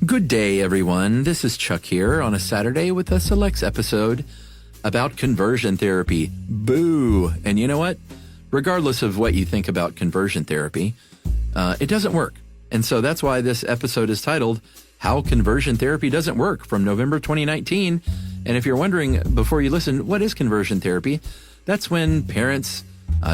Good day, everyone. This is Chuck here on a Saturday with a Selects episode about conversion therapy. Boo! And you know what? Regardless of what you think about conversion therapy, it doesn't work. And so that's why this episode is titled, How Conversion Therapy Doesn't Work, from November 2019. And if you're wondering, before you listen, what is conversion therapy? That's when parents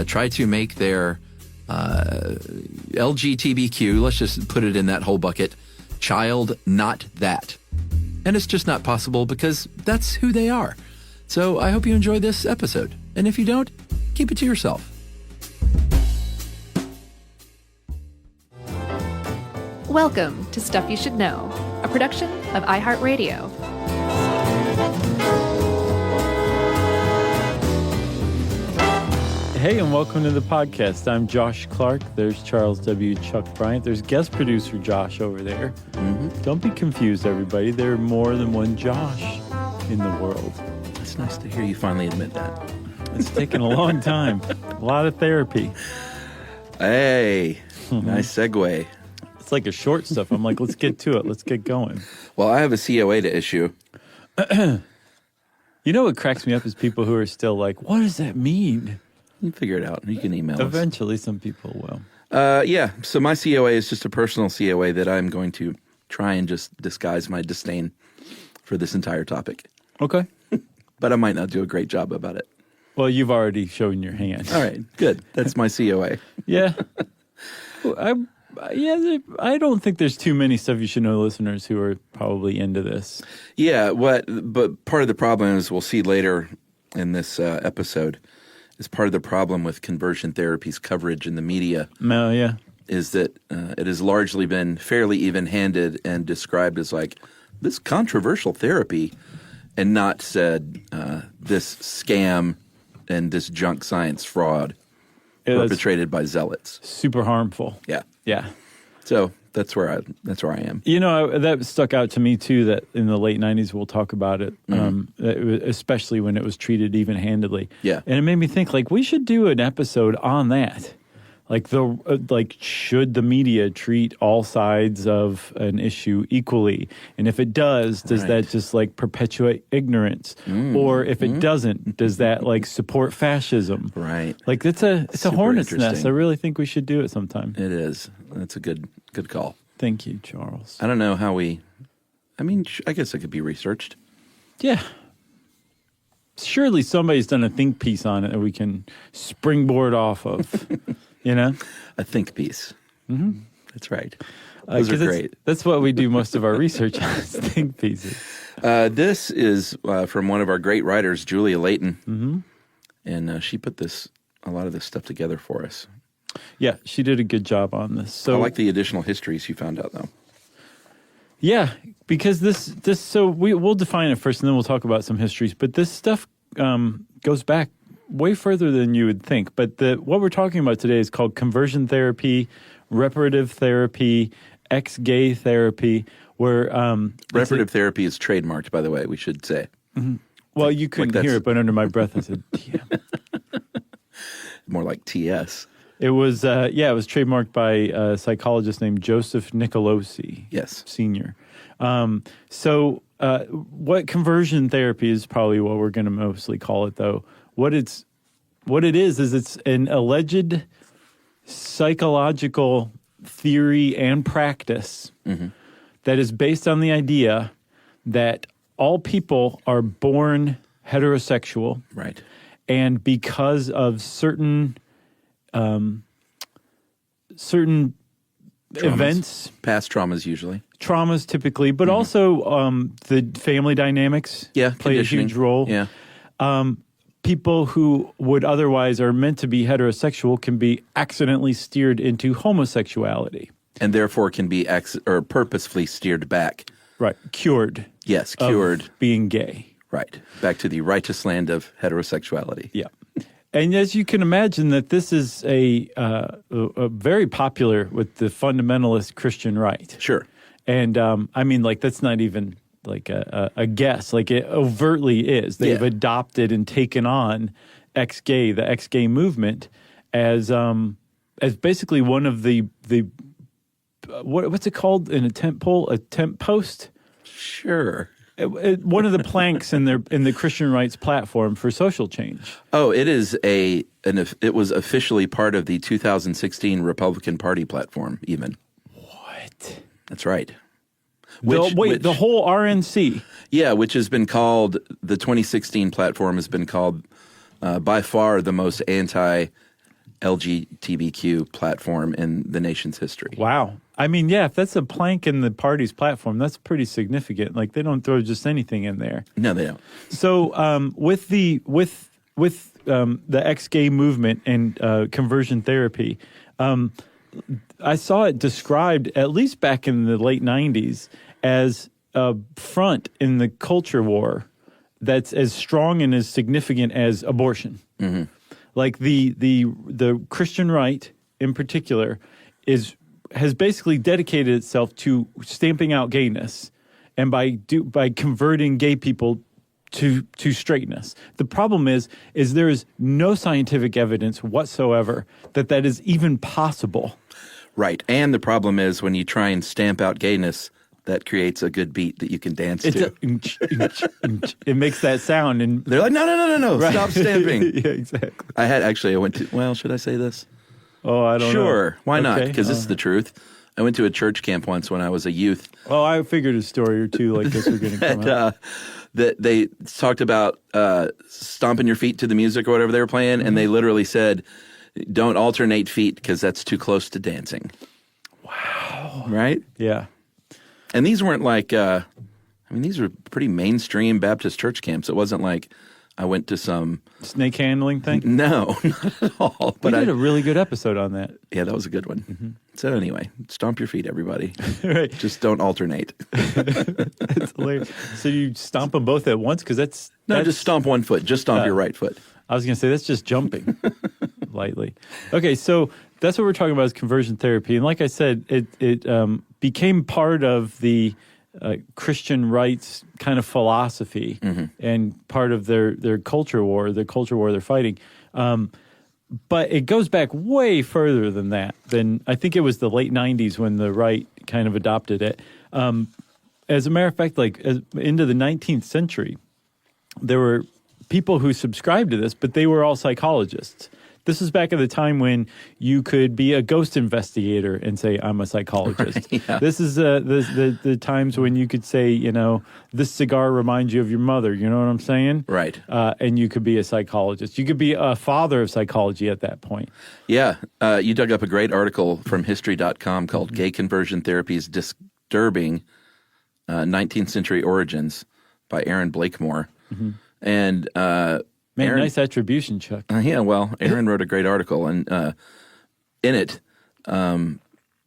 try to make their LGBTQ, let's just put it in that whole bucket, child not that. And it's just not possible because that's who they are. So I hope you enjoy this episode. And if you don't, keep it to yourself. Welcome to Stuff You Should Know, a production of iHeartRadio. Hey, and welcome to the podcast. I'm Josh Clark. There's Charles W. Chuck Bryant. There's guest producer Josh over there. Mm-hmm. Don't be confused, everybody. There are more than one Josh in the world. It's nice to hear you finally admit that. It's taken a long time. A lot of therapy. Hey, nice segue. It's like a short stuff. I'm like, let's get to it. Let's get going. Well, I have a COA to issue. You know what cracks me up is people who are still like, what does that mean? You figure it out. You can email us. Eventually, some people will. Yeah. So my COA is just a personal COA that I'm going to try and just disguise my disdain for this entire topic. Okay. But I might not do a great job about it. Well, you've already shown your hand. All right. Good. That's my COA. Yeah. I don't think there's too many Stuff You Should Know listeners who are probably into this. Yeah. But part of the problem, as we'll see later in this episode, is part of the problem with conversion therapy's coverage in the media. No, yeah. Is that it has largely been fairly even-handed and described as like this controversial therapy, and not said this scam and this junk science fraud perpetrated by zealots. Super harmful. Yeah. Yeah. So that's where I am. You know, that stuck out to me too, that in the late 90s, we'll talk about it, especially when it was treated even-handedly. Yeah. And it made me think, like, we should do an episode on that. Like, should the media treat all sides of an issue equally? And if it does that just, like, perpetuate ignorance? Or if it doesn't, does that, like, support fascism? Right. Like, it's a hornet's nest. I really think we should do it sometime. It is. That's a good call. Thank you, Charles. I don't know how I guess it could be researched. Yeah. Surely somebody's done a think piece on it that we can springboard off of, you know? A think piece. Mm-hmm. That's right. Those are great. That's what we do most of our research on, is think pieces. This is from one of our great writers, Julia Layton. Mm-hmm. And she put a lot of this stuff together for us. Yeah, she did a good job on this. So I like the additional histories you found out, though. Yeah, because we'll define it first, and then we'll talk about some histories. But this stuff goes back way further than you would think. But what we're talking about today is called conversion therapy, reparative therapy, ex-gay therapy, where reparative therapy is trademarked, by the way, we should say. Mm-hmm. Well, you couldn't hear it, but under my breath I said, damn. More like TS. It was, it was trademarked by a psychologist named Joseph Nicolosi. Yes. Senior. What conversion therapy is probably what we're going to mostly call it, though. What it is it's an alleged psychological theory and practice that is based on the idea that all people are born heterosexual. Right. And because of certain events, past traumas usually, traumas typically, but also the family dynamics play a huge role. Yeah. People who would otherwise are meant to be heterosexual can be accidentally steered into homosexuality. And therefore can be purposefully steered back. Right. Cured. Yes, cured. Of being gay. Right. Back to the righteous land of heterosexuality. Yeah. And as you can imagine, that this is a very popular with the fundamentalist Christian right. Sure. And that's not even like a guess. Like, it overtly is. They've adopted and taken on the ex-gay movement as basically one of the what's it called in a tent pole? A tent post? Sure. One of the planks in the Christian rights platform for social change. Oh, it is it was officially part of the 2016 Republican Party platform, even. What? That's right. The whole RNC. Yeah, which has been called, the 2016 platform has been called by far the most anti-LGBTQ platform in the nation's history. Wow. I mean, yeah, if that's a plank in the party's platform, that's pretty significant. Like, they don't throw just anything in there. No, they don't. So with the ex-gay movement and conversion therapy, I saw it described, at least back in the late 90s, as a front in the culture war that's as strong and as significant as abortion. Mm-hmm. Like the Christian right in particular has basically dedicated itself to stamping out gayness, and by converting gay people to straightness. The problem is there is no scientific evidence whatsoever that is even possible. Right. And the problem is when you try and stamp out gayness, that creates a good beat that you can dance to. It makes that sound. And they're like, no, right. Stop stamping. Yeah, exactly. I went to, well, should I say this? Oh, I don't know. Sure. Why not? Because this is the truth. I went to a church camp once when I was a youth. Oh, I figured a story or two like this were going to come out. That they talked about stomping your feet to the music or whatever they were playing, mm-hmm. and they literally said, don't alternate feet because that's too close to dancing. Wow. Right? Yeah. And these weren't like, these were pretty mainstream Baptist church camps. It wasn't like I went to some snake handling thing. No, not at all. But we did a really good episode on that. Yeah, that was a good one. Mm-hmm. So anyway, stomp your feet, everybody. Right. Just don't alternate. That's hilarious. So you stomp them both at once? Because that's just stomp one foot. Just stomp your right foot. I was going to say that's just jumping lightly. Okay, so that's what we're talking about is conversion therapy, and like I said, it became part of the Christian rights kind of philosophy, mm-hmm. and part of their culture war, they're fighting. But it goes back way further than that. Then I think it was the late 90s when the right kind of adopted it. As a matter of fact, into the 19th century, there were people who subscribed to this, but they were all psychologists. This is back at the time when you could be a ghost investigator and say, I'm a psychologist. Right, yeah. This is the times when you could say, this cigar reminds you of your mother. You know what I'm saying? Right. And you could be a psychologist. You could be a father of psychology at that point. Yeah. You dug up a great article from History.com called mm-hmm. Gay Conversion Therapy's Disturbing 19th Century Origins by Aaron Blakemore. Mm-hmm. And Aaron, nice attribution, Chuck. Yeah, well, Aaron wrote a great article, and in it,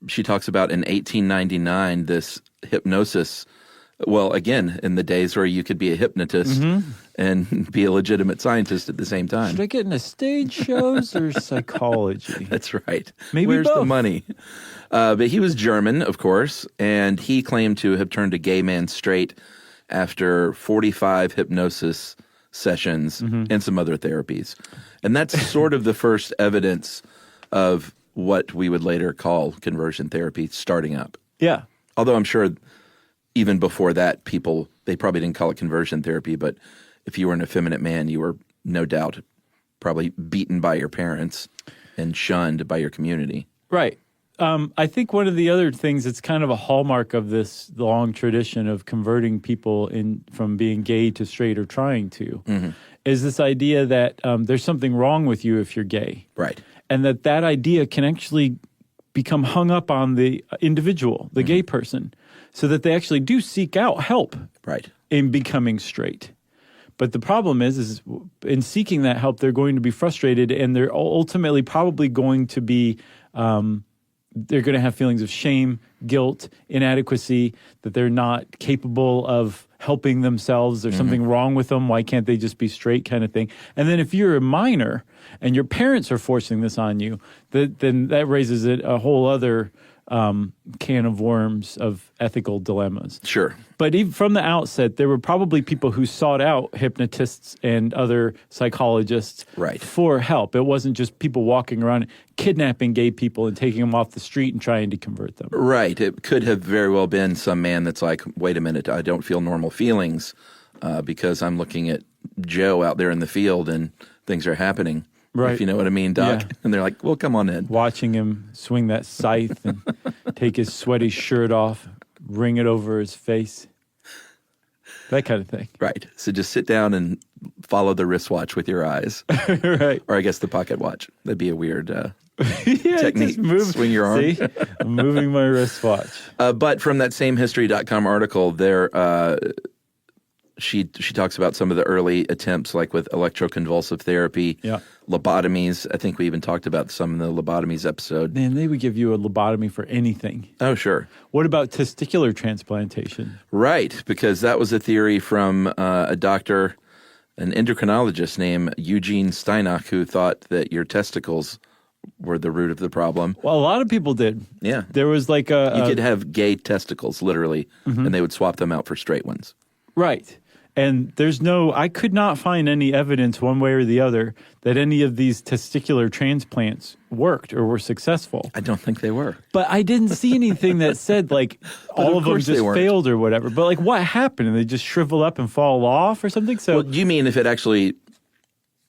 she talks about in 1899 this hypnosis. Well, again, in the days where you could be a hypnotist mm-hmm. and be a legitimate scientist at the same time. Should I get into stage shows or psychology? That's right. Maybe Where's both. The money? But he was German, of course, and he claimed to have turned a gay man straight after 45 hypnosis sessions mm-hmm. and some other therapies. And that's sort of the first evidence of what we would later call conversion therapy starting up. Yeah. Although I'm sure even before that, they probably didn't call it conversion therapy, but if you were an effeminate man, you were no doubt probably beaten by your parents and shunned by your community. Right. I think one of the other things that's kind of a hallmark of this long tradition of converting people from being gay to straight or trying to mm-hmm. is this idea that there's something wrong with you if you're gay. Right. And that idea can actually become hung up on the individual, the mm-hmm. gay person, so that they actually do seek out help right. in becoming straight. But the problem is in seeking that help, they're going to be frustrated, and they're ultimately probably going to be they're going to have feelings of shame, guilt, inadequacy, that they're not capable of helping themselves. There's mm-hmm. something wrong with them. Why can't they just be straight kind of thing? And then if you're a minor and your parents are forcing this on you, then that raises a whole other can of worms of ethical dilemmas. Sure. But even from the outset, there were probably people who sought out hypnotists and other psychologists Right. for help. It wasn't just people walking around kidnapping gay people and taking them off the street and trying to convert them. Right. It could have very well been some man that's like, wait a minute, I don't feel normal feelings because I'm looking at Joe out there in the field and things are happening. Right. If you know what I mean, Doc. Yeah. And they're like, well, come on in. Watching him swing that scythe and take his sweaty shirt off, wring it over his face. That kind of thing. Right. So just sit down and follow the wristwatch with your eyes. Right. Or I guess the pocket watch. That'd be a weird Yeah, technique. just move. Swing your arm. See? I'm moving my wristwatch. But from that same History.com article, she talks about some of the early attempts, like with electroconvulsive therapy, Yeah. lobotomies. I think we even talked about some of the lobotomies episode. Man, they would give you a lobotomy for anything. Oh, sure. What about testicular transplantation? Right, because that was a theory from a doctor, an endocrinologist named Eugene Steinach, who thought that your testicles were the root of the problem. Well, a lot of people did. Yeah. There was like You could have gay testicles, literally, and they would swap them out for straight ones. Right. And I could not find any evidence one way or the other that any of these testicular transplants worked or were successful. I don't think they were. But I didn't see anything that said like all of them course they just weren't. failed or whatever. But like what happened? And they just shrivel up and fall off or something? So Well, do you mean if it actually,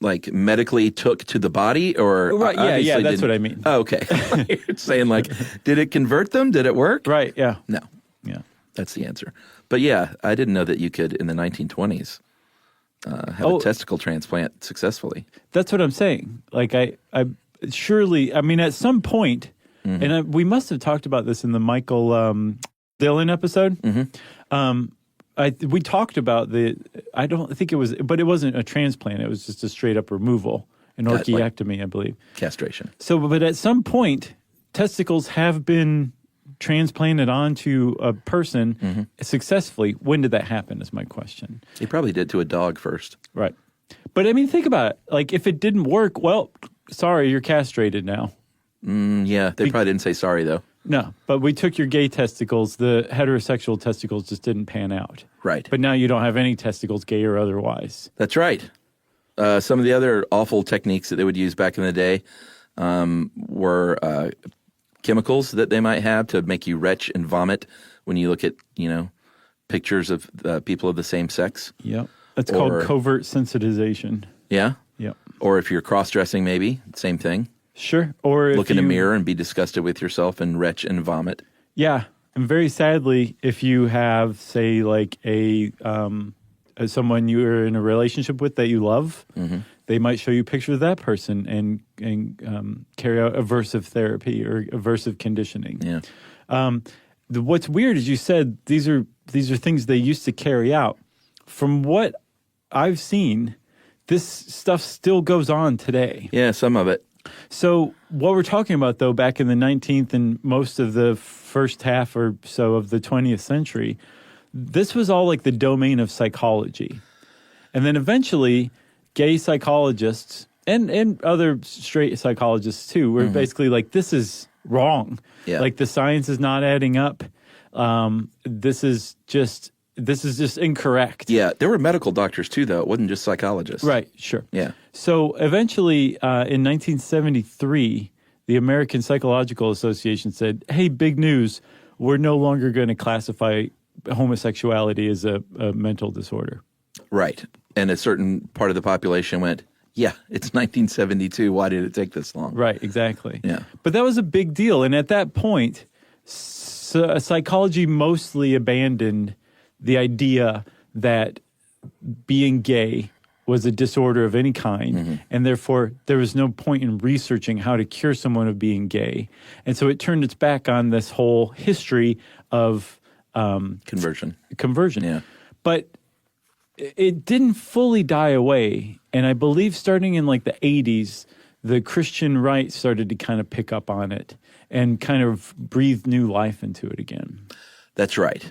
like, medically took to the body, or Right, yeah, obviously that's didn't? what I mean. Oh, okay. You're saying, like, did it convert them? Did it work? right, yeah. No, Yeah. that's the answer. But yeah, I didn't know that you could, in the 1920s, have Oh. a testicle transplant successfully. That's what I'm saying. Like I surely, I mean, at some point, and we must have talked about this in the Michael Dillon episode. We talked about I don't think it was, but it wasn't a transplant. It was just a straight up removal, an Like- orchiectomy, I believe. Castration. So, but at some point, testicles have been transplanted onto a person successfully. When did that happen is my question. He probably did to a dog first. Right. But I mean, think about it. Like, if it didn't work, well, sorry, you're castrated now. Yeah, they probably didn't say sorry, though. No, but we took your gay testicles. The heterosexual testicles just didn't pan out. Right. But now you don't have any testicles, gay or otherwise. That's right. Some of the other awful techniques that they would use back in the day were chemicals that they might have to make you retch and vomit when you look at, pictures of people of the same sex. Yep. That's called covert sensitization. Yeah? Yep. Or if you're cross-dressing, maybe, same thing. Sure. Or if Look in a mirror and be disgusted with yourself and retch and vomit. Yeah. And very sadly, if you have, say, like someone you're in a relationship with that you love, they might show you a picture of that person and carry out aversive therapy or aversive conditioning. Yeah. What's weird is you said these are things they used to carry out. From what I've seen, this stuff still goes on today. Yeah, some of it. So what we're talking about, though, back in the 19th and most of the first half or so of the 20th century, this was all like the domain of psychology. And then eventually gay psychologists and other straight psychologists, too, were basically like, this is wrong. Yeah. Like the science is not adding up. This is just incorrect. Yeah, there were medical doctors, too, though. It wasn't just psychologists. Right, sure. Yeah. So eventually, in 1973, the American Psychological Association said, hey, big news, we're no longer going to classify homosexuality as a mental disorder. Right. And a certain part of the population went, yeah, it's 1972. Why did it take this long? Right, exactly. Yeah. But that was a big deal. And at that point, psychology mostly abandoned the idea that being gay was a disorder of any kind, and therefore there was no point in researching how to cure someone of being gay. And so it turned its back on this whole history of Conversion. conversion. But it didn't fully die away. And I believe starting in like the 80s, the Christian right started to kind of pick up on it and kind of breathe new life into it again. That's right.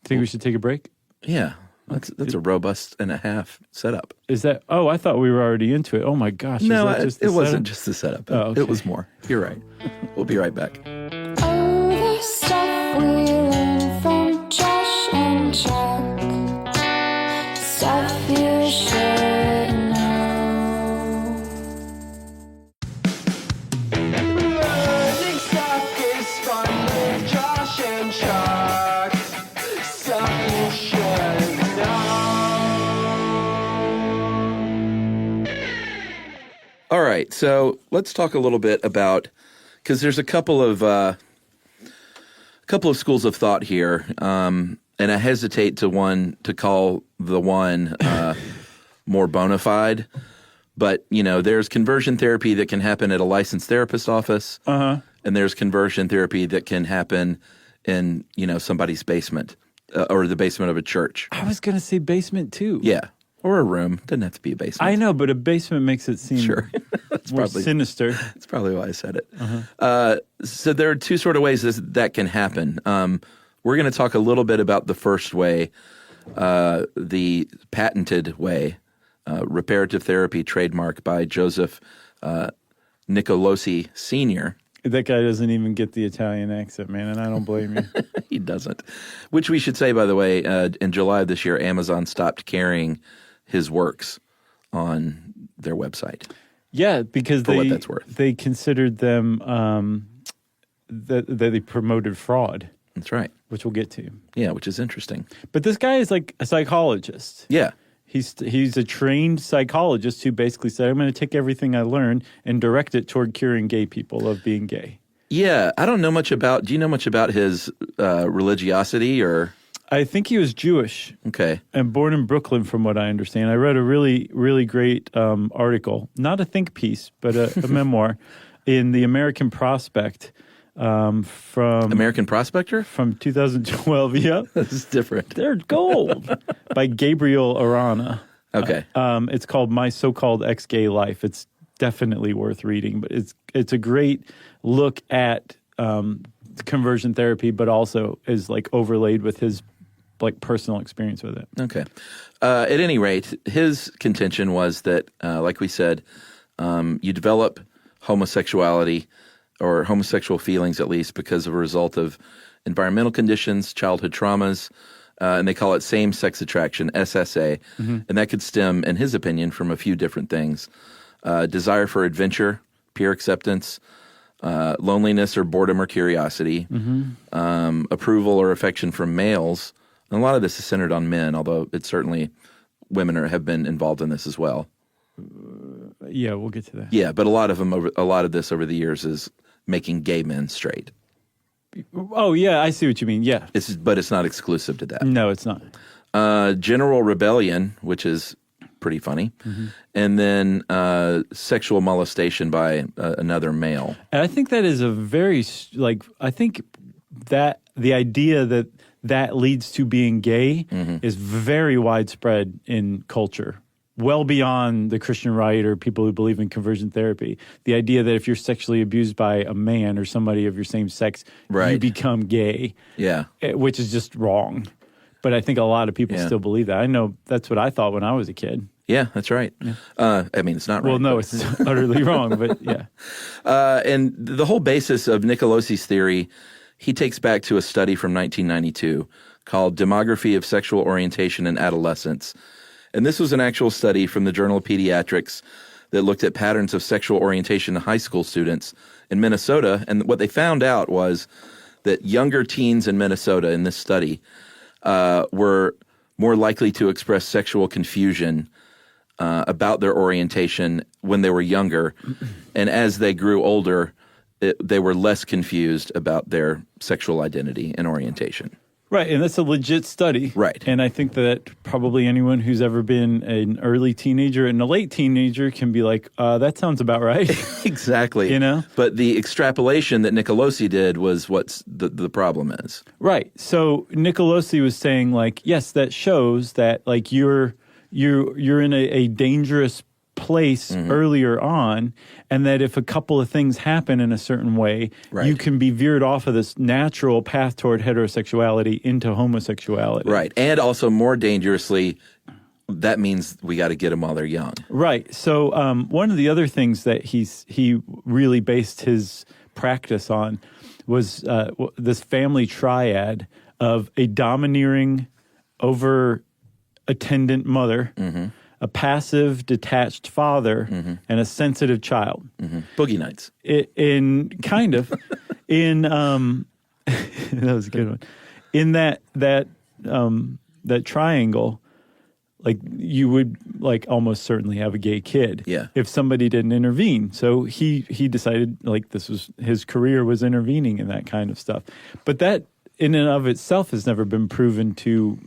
Think we should take a break? Yeah. That's a robust and a half setup. Is that? Oh, I thought we were already into it. Oh my gosh! No, is that just the it wasn't setup? just the setup. Oh, okay. It was more. You're right. We'll be right back. right. So let's talk a little bit about, because there's a couple of schools of thought here, and I hesitate to call the one more bona fide. But, there's conversion therapy that can happen at a licensed therapist office, and there's conversion therapy that can happen in, somebody's basement or the basement of a church. I was going to say basement too. Yeah. Or a room. Doesn't have to be a basement. I know, but a basement makes it seem more sinister. That's probably why I said it. So there are two sort of ways that can happen. We're going to talk a little bit about the first way, the patented way, reparative therapy trademark by Joseph Nicolosi Sr. That guy doesn't even get the Italian accent, man, and I don't blame you. He doesn't. Which we should say, by the way, in July of this year, Amazon stopped carrying his works on their website. Yeah, because what that's worth. They considered them that they promoted fraud. That's right. Which we'll get to. Yeah, which is interesting. But this guy is like a psychologist. Yeah. He's a trained psychologist who basically said, I'm going to take everything I learned and direct it toward curing gay people of being gay. Yeah, I don't know much about. Do you know much about his religiosity or? I think he was Jewish. Okay. And born in Brooklyn, from what I understand. I read a really, really great article, not a think piece, but a memoir in the American Prospect from American Prospector from 2012. Yeah, this is different. They're gold by Gabriel Arana. Okay. It's called My So-Called Ex-Gay Life. It's definitely worth reading, but it's a great look at conversion therapy, but also is like overlaid with his like personal experience with it. Okay. At any rate, his contention was that, like we said, you develop homosexuality or homosexual feelings, at least, because of a result of environmental conditions, childhood traumas, and they call it same-sex attraction, SSA. Mm-hmm. And that could stem, in his opinion, from a few different things. Desire for adventure, peer acceptance, loneliness or boredom or curiosity, approval or affection from males. And a lot of this is centered on men, although it's certainly women have been involved in this as well. Yeah, we'll get to that. Yeah, but a lot of this over the years is making gay men straight. Oh, yeah, I see what you mean. Yeah. But it's not exclusive to that. No, it's not. General rebellion, which is pretty funny, and then sexual molestation by another male. And I think that is a very, I think that the idea that leads to being gay is very widespread in culture. Well beyond the Christian right or people who believe in conversion therapy. The idea that if you're sexually abused by a man or somebody of your same sex, you become gay. Yeah. Which is just wrong. But I think a lot of people still believe that. I know that's what I thought when I was a kid. Yeah, that's right. Yeah. I mean, it's not right. Well, no, it's utterly wrong, but yeah. And the whole basis of Nicolosi's theory, he takes back to a study from 1992 called Demography of Sexual Orientation in Adolescence. And this was an actual study from the Journal of Pediatrics that looked at patterns of sexual orientation in high school students in Minnesota. And what they found out was that younger teens in Minnesota in this study were more likely to express sexual confusion about their orientation when they were younger. And as they grew older, they were less confused about their sexual identity and orientation. Right, and that's a legit study. Right. And I think that probably anyone who's ever been an early teenager and a late teenager can be like, that sounds about right. Exactly. You know? But the extrapolation that Nicolosi did was what's the problem is. Right. So Nicolosi was saying, like, yes, that shows that, like, you're in a dangerous place earlier on, and that if a couple of things happen in a certain way, you can be veered off of this natural path toward heterosexuality into homosexuality. Right. And also more dangerously, that means we got to get them while they're young. Right. So one of the other things that he really based his practice on was this family triad of a domineering, over-attendant mother, a passive, detached father, and a sensitive child. Boogie Nights. In kind of, that was a good one. In that triangle, like you would like almost certainly have a gay kid Yeah. if somebody didn't intervene. So he decided like this was his career was intervening in that kind of stuff. But that in and of itself has never been proven to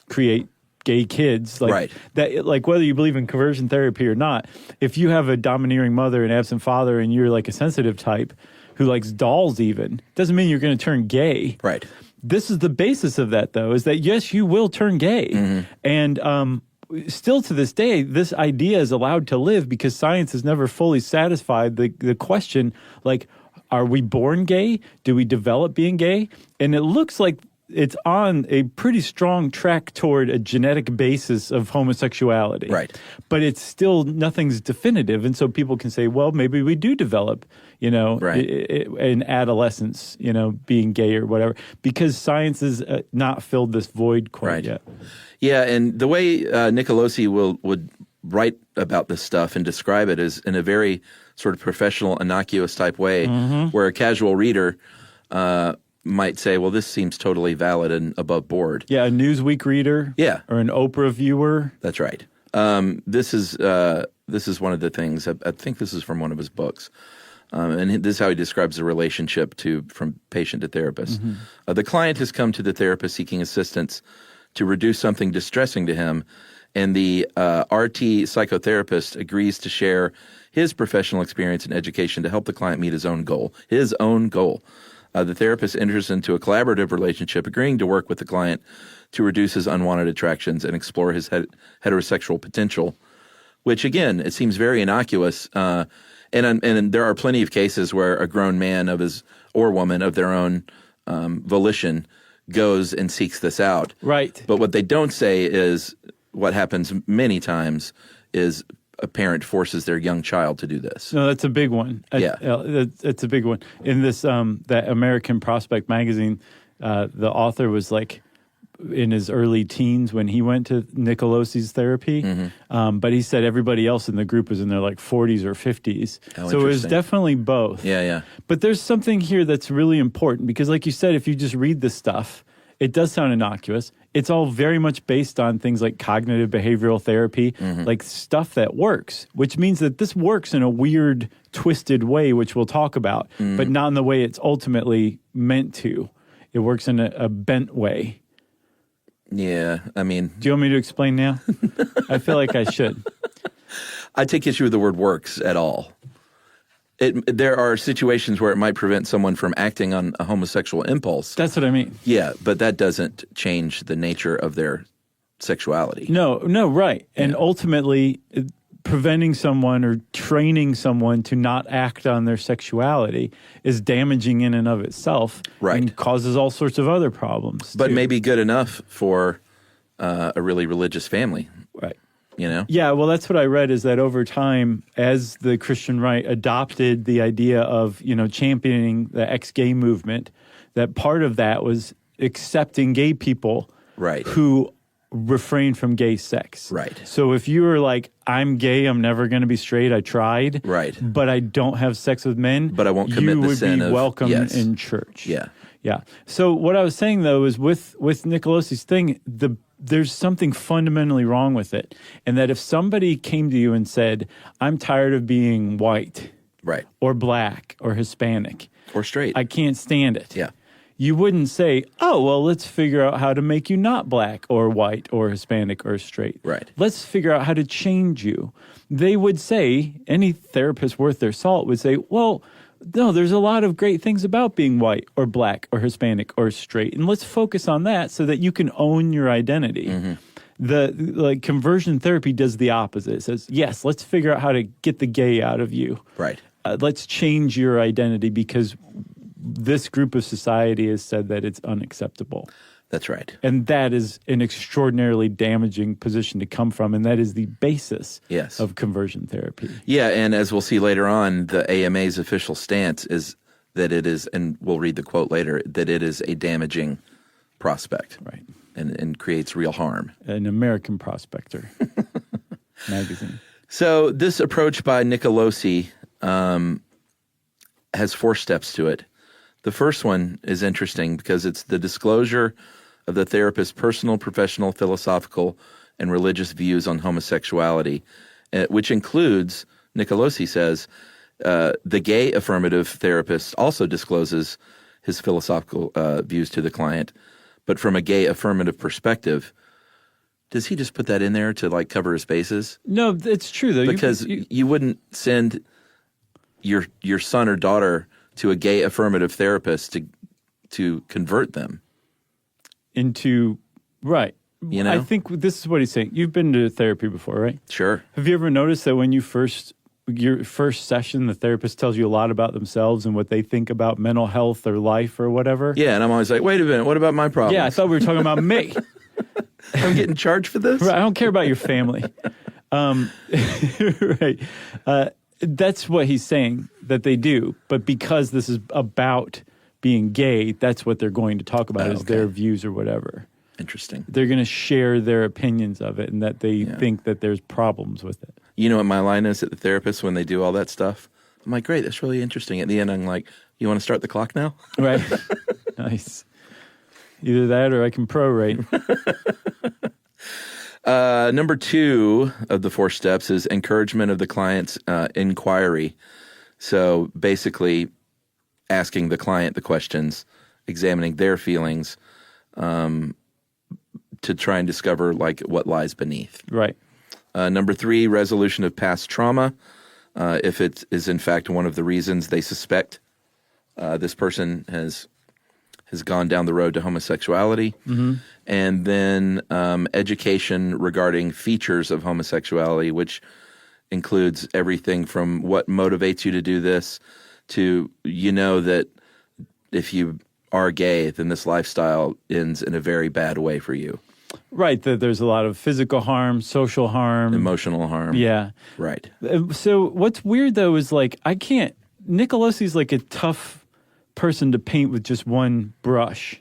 create gay kids. Like Right. that, like whether you believe in conversion therapy or not, if you have a domineering mother and absent father and you're like a sensitive type who likes dolls even, doesn't mean you're going to turn gay. Right. This is the basis of that, though, is that, yes, you will turn gay. And still to this day, this idea is allowed to live because science has never fully satisfied the question, like, are we born gay? Do we develop being gay? And it looks like it's on a pretty strong track toward a genetic basis of homosexuality. Right. But it's still, nothing's definitive. And so people can say, well, maybe we do develop, Right. in adolescence, being gay or whatever, because science has not filled this void quite Right. yet. Yeah, and the way Nicolosi would write about this stuff and describe it is in a very sort of professional, innocuous type way, where a casual reader might say, well, this seems totally valid and above board. Yeah, a Newsweek reader. Yeah. Or an Oprah viewer. That's right. This is one of the things. I think this is from one of his books, and this is how he describes the relationship from patient to therapist. The client has come to the therapist seeking assistance to reduce something distressing to him, and the RT psychotherapist agrees to share his professional experience and education to help the client meet his own goal. The therapist enters into a collaborative relationship, agreeing to work with the client to reduce his unwanted attractions and explore his heterosexual potential, which, again, it seems very innocuous. And there are plenty of cases where a grown man or woman of their own volition goes and seeks this out. Right. But what they don't say is what happens many times is a parent forces their young child to do this. No, that's a big one. Yeah. It's a big one. In this, that American Prospect magazine, the author was like in his early teens when he went to Nicolosi's therapy. But he said everybody else in the group was in their like 40s or 50s. Oh, so it was interesting. definitely both. Yeah. But there's something here that's really important because, like you said, if you just read this stuff, it does sound innocuous. It's all very much based on things like cognitive behavioral therapy, like stuff that works, which means that this works in a weird, twisted way, which we'll talk about, but not in the way it's ultimately meant to. It works in a bent way. Yeah, I mean, Do you want me to explain now? I feel like I should. I take issue with the word works at all. There are situations where it might prevent someone from acting on a homosexual impulse. That's what I mean. Yeah, but that doesn't change the nature of their sexuality. No, right. And ultimately, preventing someone or training someone to not act on their sexuality is damaging in and of itself. Right. And causes all sorts of other problems. But too. maybe good enough for a really religious family, Right. you know? Yeah, well, that's what I read is that over time, as the Christian right adopted the idea of, championing the ex-gay movement, that part of that was accepting gay people Right. who refrain from gay sex. Right. So if you were like, I'm gay, I'm never going to be straight, I tried, Right. but I don't have sex with men, But I won't commit you the would sin be of- welcome yes. in church. Yeah. Yeah. So what I was saying though is with Nicolosi's thing, there's something fundamentally wrong with it. And that if somebody came to you and said, I'm tired of being white Right. or black or Hispanic, Or straight. I can't stand it. Yeah. You wouldn't say, oh, well, let's figure out how to make you not black or white or Hispanic or straight. Right. Let's figure out how to change you. They would say, any therapist worth their salt would say, well, no, there's a lot of great things about being white or black or Hispanic or straight. And let's focus on that so that you can own your identity. The conversion therapy does the opposite. It says, yes, let's figure out how to get the gay out of you. Right. Let's change your identity because this group of society has said that it's unacceptable. That's right. And that is an extraordinarily damaging position to come from, and that is the basis Yes. of conversion therapy. Yeah, and as we'll see later on, the AMA's official stance is that it is, and we'll read the quote later, that it is a damaging prospect. Right. And creates real harm. An American Prospector magazine. So this approach by Nicolosi has 4 steps to it. The first one is interesting because it's the disclosure of the therapist's personal, professional, philosophical, and religious views on homosexuality, which includes, Nicolosi says, the gay affirmative therapist also discloses his philosophical views to the client, but from a gay affirmative perspective. Does he just put that in there to like cover his bases? No, it's true though. Because you wouldn't send your son or daughter to a gay affirmative therapist to convert them into right. You know? I think this is what he's saying. You've been to therapy before, right? Sure. Have you ever noticed that when your first session, the therapist tells you a lot about themselves and what they think about mental health or life or whatever? Yeah, and I'm always like, wait a minute, what about my problems? Yeah, I thought we were talking about me. I'm getting charged for this? Right, I don't care about your family. Right. That's what he's saying that they do. But because this is about being gay, that's what they're going to talk about is their views or whatever. Interesting. They're going to share their opinions of it and that they think that there's problems with it. You know what my line is at the therapist when they do all that stuff? I'm like, great, that's really interesting. At the end, I'm like, you want to start the clock now? Right. Nice. Either that or I can prorate. Number 2 of the 4 steps is encouragement of the client's inquiry. So basically asking the client the questions, examining their feelings to try and discover like what lies beneath. Right. Number 3, resolution of past trauma. If it is in fact one of the reasons they suspect this person has gone down the road to homosexuality. Mm-hmm. And then education regarding features of homosexuality, which includes everything from what motivates you to do this to, that if you are gay, then this lifestyle ends in a very bad way for you. Right, that there's a lot of physical harm, social harm. Emotional harm. Yeah. Right. So what's weird, though, is like, Nicolosi's like a tough person to paint with just one brush.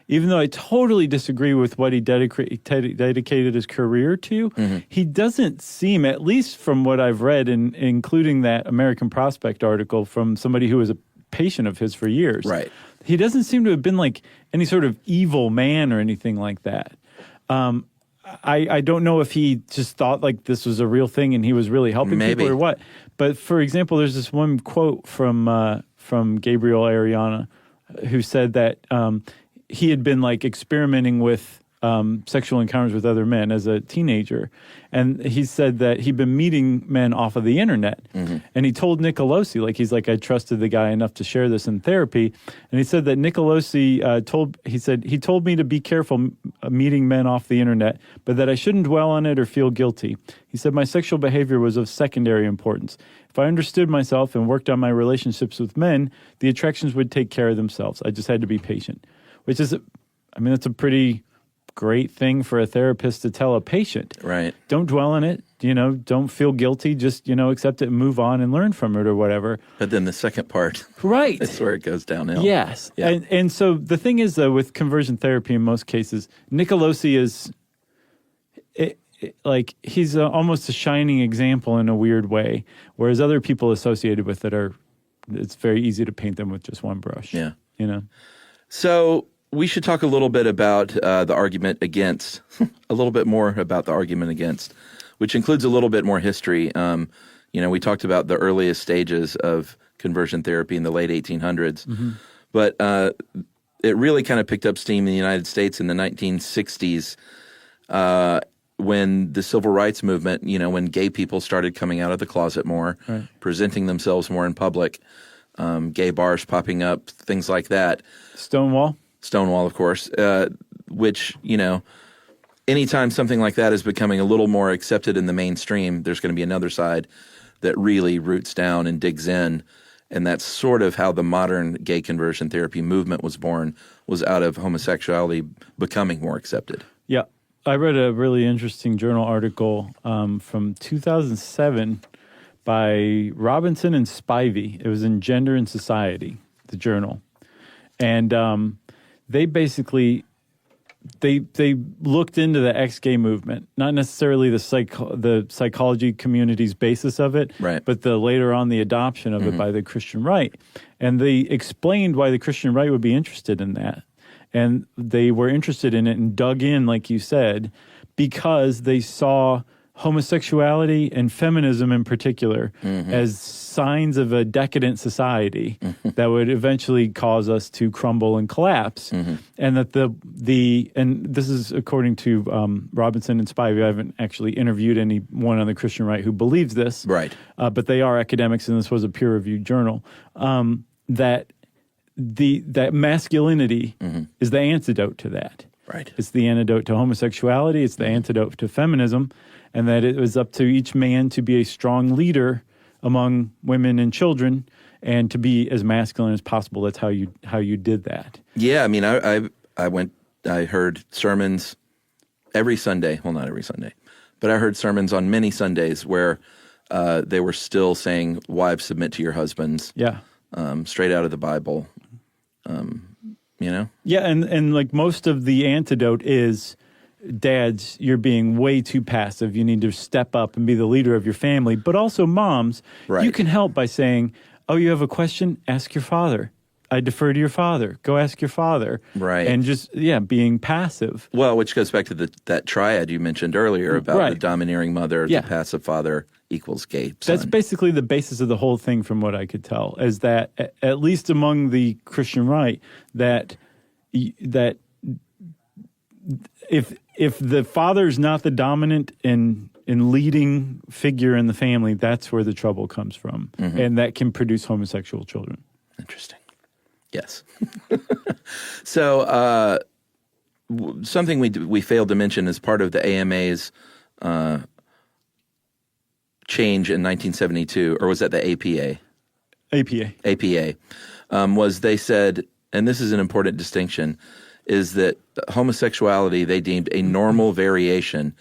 Even though I totally disagree with what he dedicated his career to, he doesn't seem, at least from what I've read, including that American Prospect article from somebody who was a patient of his for years. Right. He doesn't seem to have been like any sort of evil man or anything like that. I don't know if he just thought like this was a real thing and he was really helping people or what. But for example, there's this one quote from Gabriel Ariana who said that he had been like experimenting with sexual encounters with other men as a teenager. And he said that he'd been meeting men off of the internet. Mm-hmm. And he told Nicolosi, I trusted the guy enough to share this in therapy. And he said that Nicolosi he told me to be careful meeting men off the internet, but that I shouldn't dwell on it or feel guilty. He said my sexual behavior was of secondary importance. If I understood myself and worked on my relationships with men, the attractions would take care of themselves. I just had to be patient, which is, that's a pretty great thing for a therapist to tell a patient. Right. Don't dwell on it. Don't feel guilty. Just, accept it and move on and learn from it or whatever. But then the second part. Right. That's where it goes downhill. Yes. Yeah. And so the thing is, though, with conversion therapy in most cases, Nicolosi is he's almost a shining example in a weird way, whereas other people associated with it it's very easy to paint them with just one brush. Yeah. So we should talk a little bit about the argument against, a little bit more about the argument against, which includes a little bit more history. We talked about the earliest stages of conversion therapy in the late 1800s, but it really kind of picked up steam in the United States in the 1960s when the civil rights movement, when gay people started coming out of the closet more, right, presenting themselves more in public, gay bars popping up, things like that. Stonewall, of course, which, anytime something like that is becoming a little more accepted in the mainstream, there's going to be another side that really roots down and digs in. And that's sort of how the modern gay conversion therapy movement was born, was out of homosexuality becoming more accepted. Yeah. I read a really interesting journal article from 2007 by Robinson and Spivey. It was in Gender and Society, the journal. And they basically they looked into the ex-gay movement, not necessarily the psychology community's basis of it, right, but later on the adoption of it by the Christian right. And they explained why the Christian right would be interested in that. and they were interested in it and dug in, like you said, because they saw homosexuality and feminism in particular as signs of a decadent society that would eventually cause us to crumble and collapse. And that and this is according to Robinson and Spivey. I haven't actually interviewed anyone on the Christian right who believes this. Right. But they are academics, and this was a peer-reviewed journal, that masculinity is the antidote to that. Right. It's the antidote to homosexuality. It's the antidote to feminism, and that it was up to each man to be a strong leader among women and children, and to be as masculine as possible. That's how you did that. Yeah, I mean, I heard sermons every Sunday. Well, not every Sunday, but I heard sermons on many Sundays where they were still saying, "Wives, submit to your husbands." Yeah. Straight out of the Bible. Yeah, and like most of the antidote is, dads, you're being way too passive. You need to step up and be the leader of your family. But also moms, you can help by saying, oh, you have a question? Ask your father. I defer to your father. Go ask your father. Right. And just, being passive. Well, which goes back to that triad you mentioned earlier about the domineering mother, the passive father equals gay son. That's basically the basis of the whole thing from what I could tell, is that at least among the Christian right, that if the father's not the dominant in leading figure in the family, that's where the trouble comes from. And that can produce homosexual children. Interesting. Yes. So something we failed to mention as part of the AMA's change in 1972, or was that the APA? APA, was they said, and this is an important distinction, is that homosexuality they deemed a normal variation,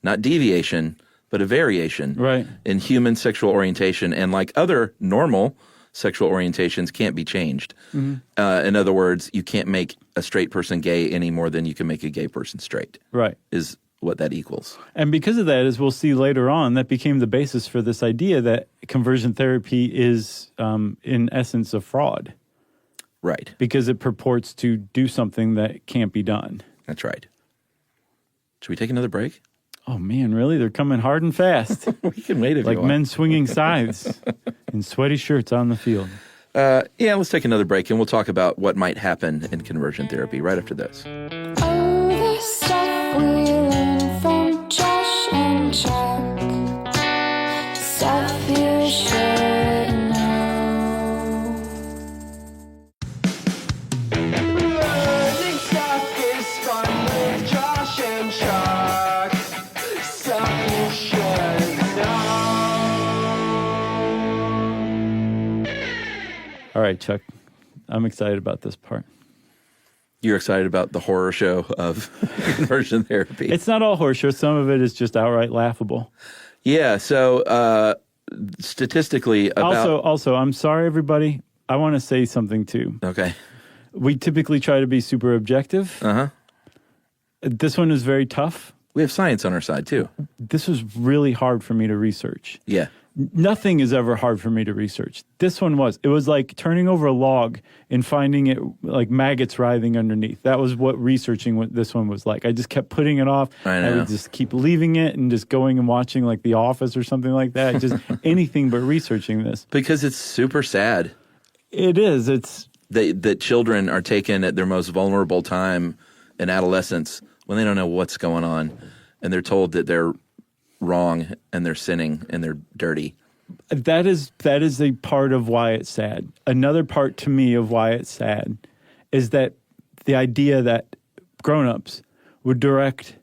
not deviation, but a variation in human sexual orientation, and like other normal sexual orientations can't be changed. In other words, you can't make a straight person gay any more than you can make a gay person straight. Right. Is what that equals. And because of that, as we'll see later on, that became the basis for this idea that conversion therapy is, in essence, a fraud. Right. Because it purports to do something that can't be done. That's right. Should we take another break? Oh, man, really? They're coming hard and fast. We can wait if you want. Like men swinging scythes in sweaty shirts on the field. Let's take another break, and we'll talk about what might happen in conversion therapy right after this. Oh, the stuff we learn from Josh and Chuck. Stuff you should know. Learning stuff is fun with Josh and Chuck. Stuff you should know. All right, Chuck, I'm excited about this part. You're excited about the horror show of conversion therapy. It's not all horror show. Some of it is just outright laughable. Yeah, so statistically about... Also, I'm sorry, everybody. I want to say something, too. Okay. We typically try to be super objective. Uh-huh. This one is very tough. We have science on our side, too. This was really hard for me to research. Yeah. Nothing is ever hard for me to research. This one was. It was like turning over a log and finding it like maggots writhing underneath. That was what researching what this one was like. I just kept putting it off. I would just keep leaving it and just going and watching like The Office or something like that. Just anything but researching this. Because it's super sad. It is. It's that children are taken at their most vulnerable time in adolescence when they don't know what's going on, and they're told that they're wrong and they're sinning and they're dirty. That is a part of why it's sad. Another part to me of why it's sad is that the idea that grown-ups would direct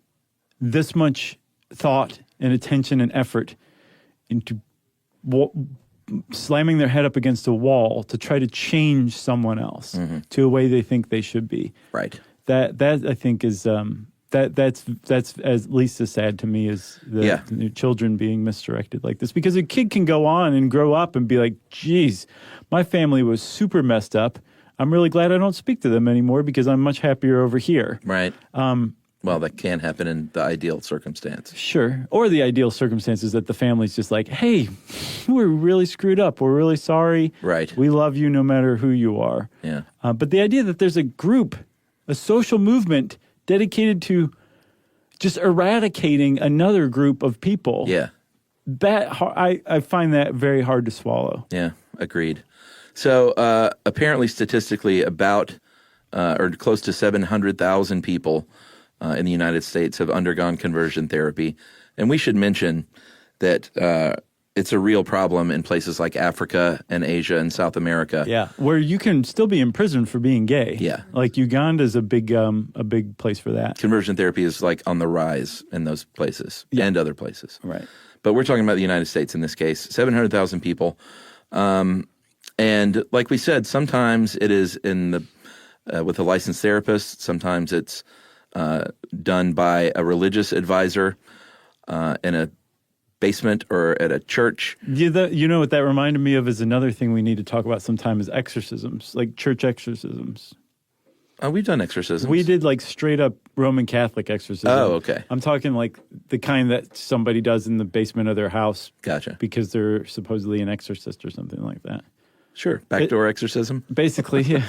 this much thought and attention and effort into slamming their head up against a wall to try to change someone else to a way they think they should be. Right. That I think is that's at least as sad to me as the children being misdirected like this. Because a kid can go on and grow up and be like, geez, my family was super messed up. I'm really glad I don't speak to them anymore because I'm much happier over here. Right. Well, that can happen in the ideal circumstance. Sure. Or the ideal circumstance is that the family's just like, hey, we're really screwed up. We're really sorry. Right. We love you no matter who you are. Yeah. But the idea that there's a group a social movement dedicated to just eradicating another group of people. Yeah. I find that very hard to swallow. Yeah, agreed. So apparently, statistically, about or close to 700,000 people in the United States have undergone conversion therapy. And we should mention that it's a real problem in places like Africa and Asia and South America. Yeah, where you can still be imprisoned for being gay. Yeah. Like Uganda is a big place for that. Conversion therapy is like on the rise in those places and other places. Right. But we're talking about the United States in this case, 700,000 people. And like we said, sometimes it is in the with a licensed therapist. Sometimes it's done by a religious advisor in a basement or at a church. You know what that reminded me of is another thing we need to talk about sometime is exorcisms, like church exorcisms. We've done exorcisms. We did like straight up Roman Catholic exorcism. Oh, okay. I'm talking like the kind that somebody does in the basement of their house. Gotcha. Because they're supposedly an exorcist or something like that. Sure. Backdoor exorcism. Basically, yeah.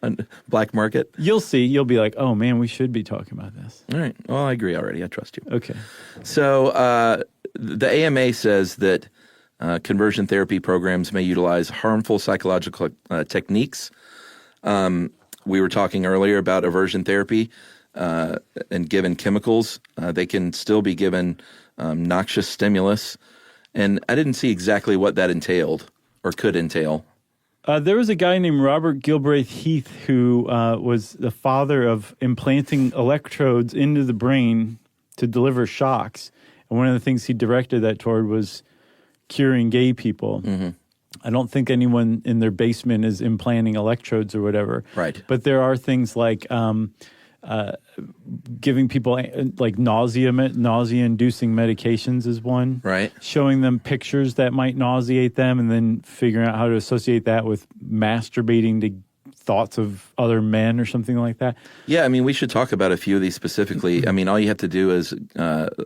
On black market. You'll see. You'll be like, oh man, we should be talking about this. All right. Well, I agree already. I trust you. Okay. So the AMA says that conversion therapy programs may utilize harmful psychological techniques. We were talking earlier about aversion therapy and given chemicals. They can still be given noxious stimulus. And I didn't see exactly what that entailed or could entail. There was a guy named Robert Gilbraith Heath who was the father of implanting electrodes into the brain to deliver shocks. And one of the things he directed that toward was curing gay people. Mm-hmm. I don't think anyone in their basement is implanting electrodes or whatever. Right. But there are things like giving people like nausea-inducing medications is one. Right. Showing them pictures that might nauseate them and then figuring out how to associate that with masturbating to thoughts of other men or something like that. Yeah, I mean, we should talk about a few of these specifically. I mean, all you have to do is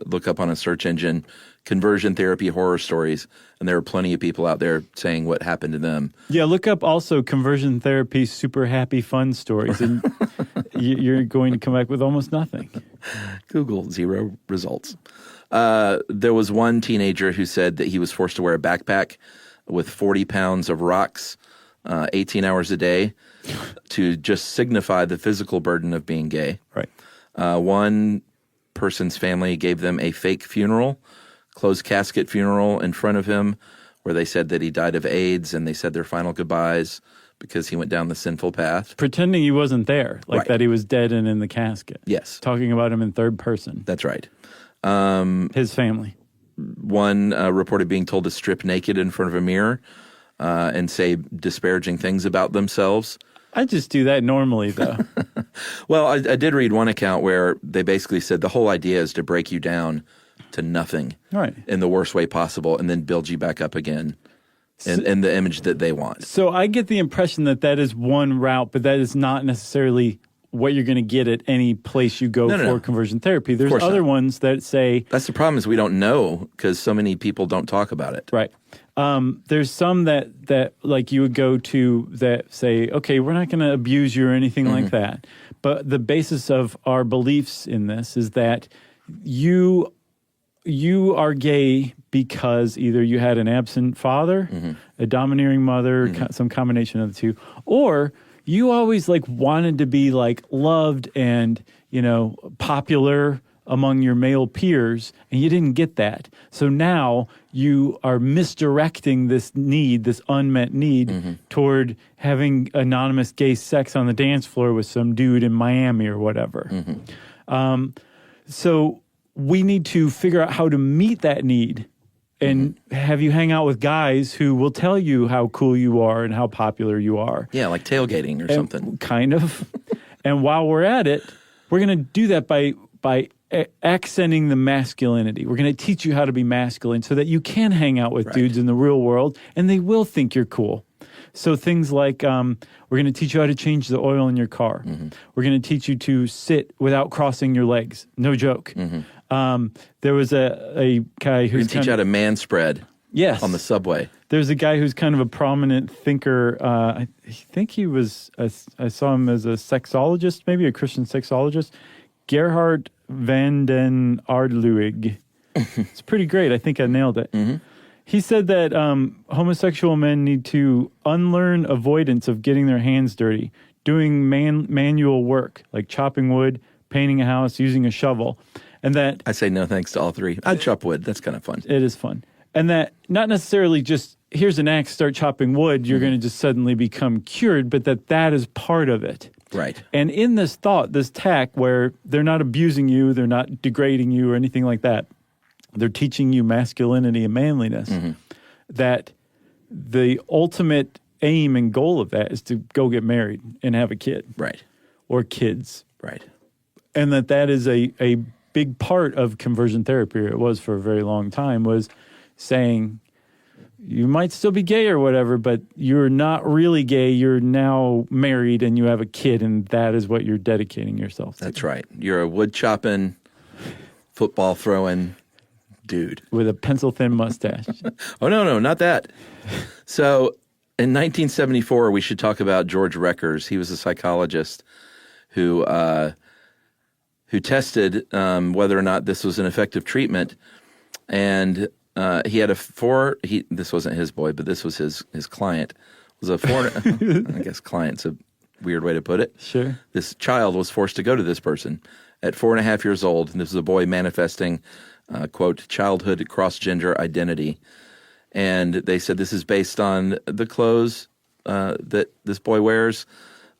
look up on a search engine, conversion therapy horror stories, and there are plenty of people out there saying what happened to them. Yeah, look up also conversion therapy super happy fun stories, and you're going to come back with almost nothing. Google, 0 results. There was one teenager who said that he was forced to wear a backpack with 40 pounds of rocks 18 hours a day to just signify the physical burden of being gay. Right. One person's family gave them a fake funeral, closed casket funeral in front of him, where they said that he died of AIDS, and they said their final goodbyes because he went down the sinful path. Pretending he wasn't there, like Right. that he was dead and in the casket. Yes. Talking about him in third person. That's right. His family. One reported being told to strip naked in front of a mirror and say disparaging things about themselves. I just do that normally, though. Well, I did read one account where they basically said the whole idea is to break you down to nothing Right. in the worst way possible and then build you back up again in the image that they want. So I get the impression that that is one route, but that is not necessarily what you're going to get at any place you go No. for conversion therapy. There's course other not. ones that say, That's the problem is we don't know because so many people don't talk about it. right. There's some that like you would go to that say, okay, we're not going to abuse you or anything like that. But the basis of our beliefs in this is that you are gay because either you had an absent father, a domineering mother, some combination of the two, or you always like wanted to be like loved and, popular among your male peers, and you didn't get that. So now you are misdirecting this need, this unmet need, toward having anonymous gay sex on the dance floor with some dude in Miami or whatever. So we need to figure out how to meet that need and have you hang out with guys who will tell you how cool you are and how popular you are. Yeah, like tailgating or something. Kind of. And while we're at it, we're going to do that by accenting the masculinity. We're going to teach you how to be masculine so that you can hang out with dudes in the real world and they will think you're cool. So things like we're going to teach you how to change the oil in your car. We're going to teach you to sit without crossing your legs. No joke. There was a guy We're who's going to teach you how to man spread Yes. on the subway. There's a guy who's kind of a prominent thinker. I think he was, I saw him as a sexologist, maybe a Christian sexologist. Gerhard van den Aardluig. It's pretty great. I think I nailed it. Mm-hmm. He said that homosexual men need to unlearn avoidance of getting their hands dirty, doing manual work like chopping wood, painting a house, using a shovel, and that I say no thanks to all three. I'd chop wood. That's kind of fun. it is fun. And that not necessarily just here's an axe, start chopping wood, you're going to just suddenly become cured, but that is part of it. Right. And in this thought, this tack where they're not abusing you, they're not degrading you or anything like that, they're teaching you masculinity and manliness, that the ultimate aim and goal of that is to go get married and have a kid Right. or kids. Right. And that is a big part of conversion therapy, or it was for a very long time, was saying you might still be gay or whatever, but you're not really gay. You're now married and you have a kid, and that is what you're dedicating yourself to. That's right. You're a wood chopping, football throwing dude. With a pencil-thin mustache. Oh, no, not that. So in 1974, we should talk about George Reckers. He was a psychologist who tested whether or not this was an effective treatment. And he had this wasn't his boy, but this was his client. It was I guess client's a weird way to put it. Sure. This child was forced to go to this person at 4.5 years old. And this was a boy manifesting, quote, childhood cross-gender identity. And they said this is based on the clothes that this boy wears.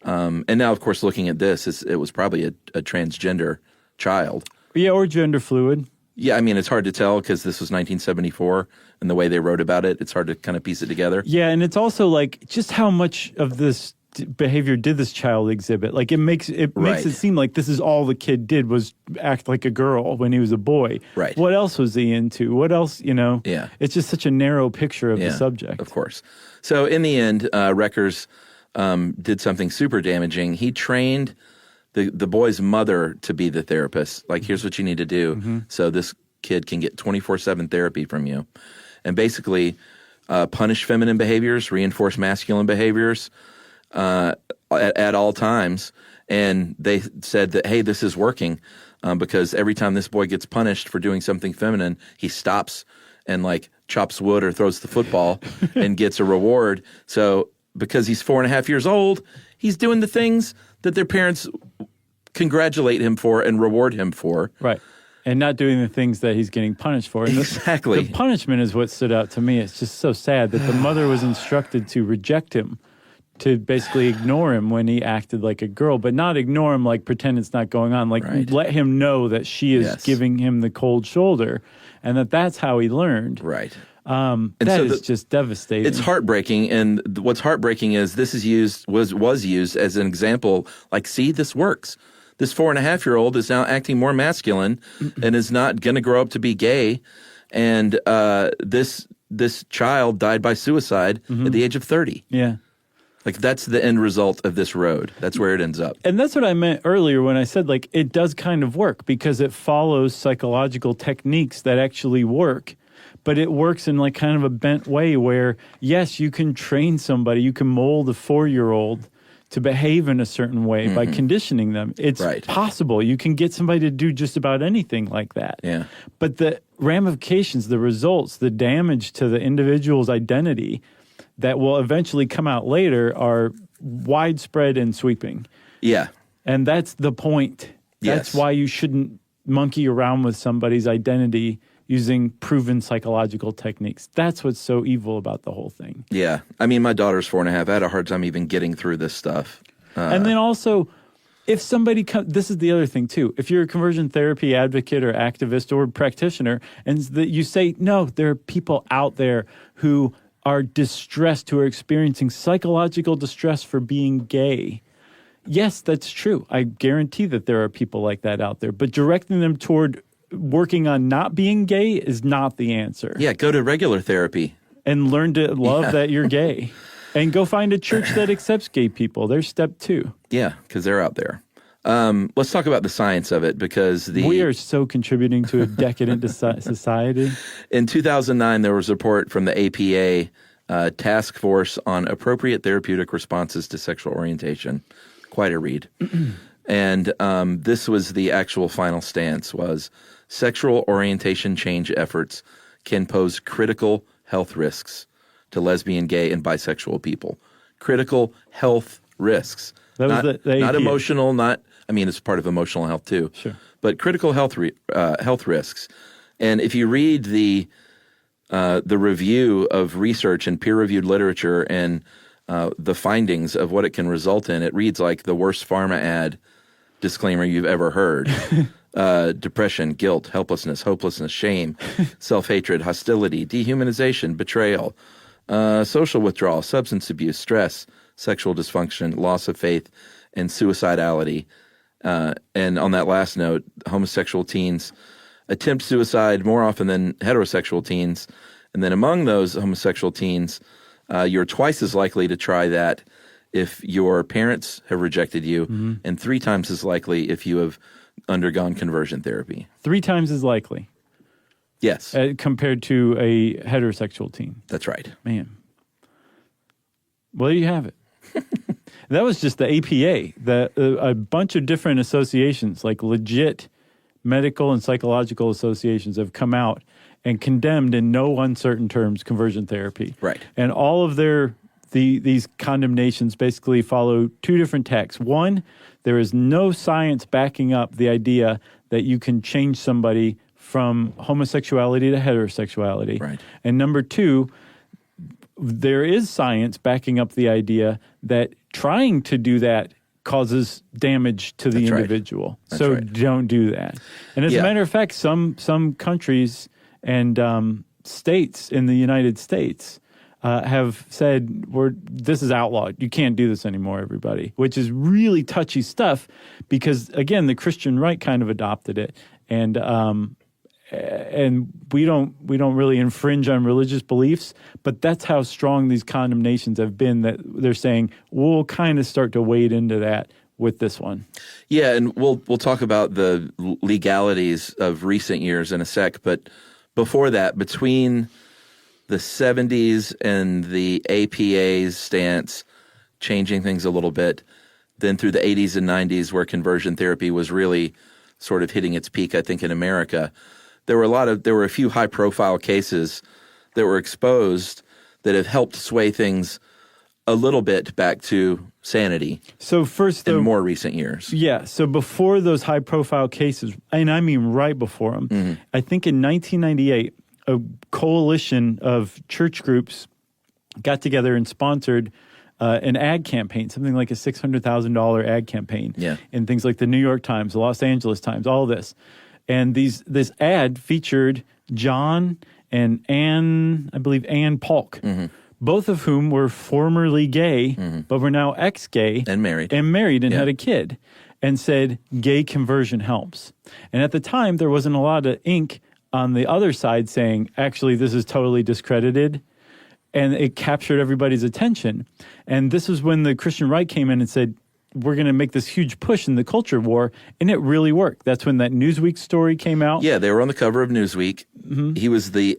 And now, of course, looking at this, it was probably a transgender child. Yeah, or gender fluid. Yeah, I mean, it's hard to tell because this was 1974, and the way they wrote about it, it's hard to kind of piece it together. Yeah, and it's also like just how much of this behavior did this child exhibit? Like it makes it seem like this is all the kid did was act like a girl when he was a boy. Right. What else was he into? What else, Yeah. It's just such a narrow picture of the subject. Of course. So in the end, Reckers did something super damaging. He trained the boy's mother to be the therapist. Like, here's what you need to do so this kid can get 24/7 therapy from you. And basically punish feminine behaviors, reinforce masculine behaviors at all times. And they said that, hey, this is working because every time this boy gets punished for doing something feminine, he stops and like chops wood or throws the football and gets a reward. So because he's 4.5 years old, he's doing the things that their parents congratulate him for and reward him for. Right. And not doing the things that he's getting punished for. And Exactly. The punishment is what stood out to me. It's just so sad that the mother was instructed to reject him, to basically ignore him when he acted like a girl, but not ignore him like pretend it's not going on. Like let him know that she is giving him the cold shoulder and that's how he learned. Right. That is just devastating. It's heartbreaking, and what's heartbreaking is this is was used as an example. Like, see, this works. This 4.5-year-old is now acting more masculine and is not going to grow up to be gay. And this child died by suicide at the age of 30. Yeah. Like, that's the end result of this road. That's where it ends up. And that's what I meant earlier when I said, like, it does kind of work because it follows psychological techniques that actually work. But it works in like kind of a bent way where, yes, you can train somebody, you can mold a 4-year-old to behave in a certain way by conditioning them. It's possible. You can get somebody to do just about anything like that. Yeah. But the ramifications, the results, the damage to the individual's identity that will eventually come out later are widespread and sweeping. Yeah. And that's the point. That's why you shouldn't monkey around with somebody's identity using proven psychological techniques. That's what's so evil about the whole thing. Yeah. I mean, my daughter's 4.5. I had a hard time even getting through this stuff. And then also, if somebody this is the other thing too. If you're a conversion therapy advocate or activist or practitioner, and you say, no, there are people out there who are distressed, who are experiencing psychological distress for being gay. Yes, that's true. I guarantee that there are people like that out there. But directing them toward working on not being gay is not the answer. Yeah, go to regular therapy. And learn to love that you're gay. And go find a church that accepts gay people. There's step 2. Yeah, because they're out there. Let's talk about the science of it, because We are so contributing to a decadent society. in 2009, there was a report from the APA Task Force on Appropriate Therapeutic Responses to Sexual Orientation. Quite a read. And this was the actual final stance, was sexual orientation change efforts can pose critical health risks to lesbian, gay, and bisexual people. Critical health risks. That was not, the not APA. emotional, it's part of emotional health too. Sure. But critical health health risks. And if you read the review of research and peer-reviewed literature and the findings of what it can result in, it reads like the worst pharma ad disclaimer you've ever heard. Depression, guilt, helplessness, hopelessness, shame, self-hatred, hostility, dehumanization, betrayal, social withdrawal, substance abuse, stress, sexual dysfunction, loss of faith, and suicidality. And on that last note, homosexual teens attempt suicide more often than heterosexual teens. And then among those homosexual teens, you're twice as likely to try that if your parents have rejected you, and 3 times as likely if you have undergone conversion therapy. 3 times as likely Yes, compared to a heterosexual teen. that's right. Man. Well, there you have it. That was just the APA. A bunch of different associations, like legit medical and psychological associations, have come out and condemned in no uncertain terms conversion therapy. Right. And all of these condemnations basically follow 2 different texts. One, there is no science backing up the idea that you can change somebody from homosexuality to heterosexuality. Right. And number 2, there is science backing up the idea that trying to do that causes damage to the That's right. individual. That's So right. don't do that. And as Yeah. a matter of fact, some countries and states in the United States have said, this is outlawed. You can't do this anymore, everybody, which is really touchy stuff because, again, the Christian right kind of adopted it. And we don't really infringe on religious beliefs, but that's how strong these condemnations have been, that they're saying we'll kind of start to wade into that with this one. Yeah, and we'll talk about the legalities of recent years in a sec, but before that, between the 70s and the APA's stance changing things a little bit, then through the 80s and 90s where conversion therapy was really sort of hitting its peak, I think, in America, there were a few high-profile cases that were exposed that have helped sway things a little bit back to sanity So first, in though, more recent years. yeah. So before those high-profile cases, and I mean right before them, I think in 1998, a coalition of church groups got together and sponsored an ad campaign, something like a $600,000 ad campaign, in things like the New York Times, the Los Angeles Times, all this. And this ad featured John and Ann, I believe Ann Polk, both of whom were formerly gay, but were now ex-gay. And married. And Yeah. had a kid, and said gay conversion helps. And at the time, there wasn't a lot of ink on the other side saying, actually, this is totally discredited. And it captured everybody's attention. And this is when the Christian right came in and said, we're going to make this huge push in the culture war, and it really worked. That's when that Newsweek story came out. Yeah, they were on the cover of Newsweek. He was the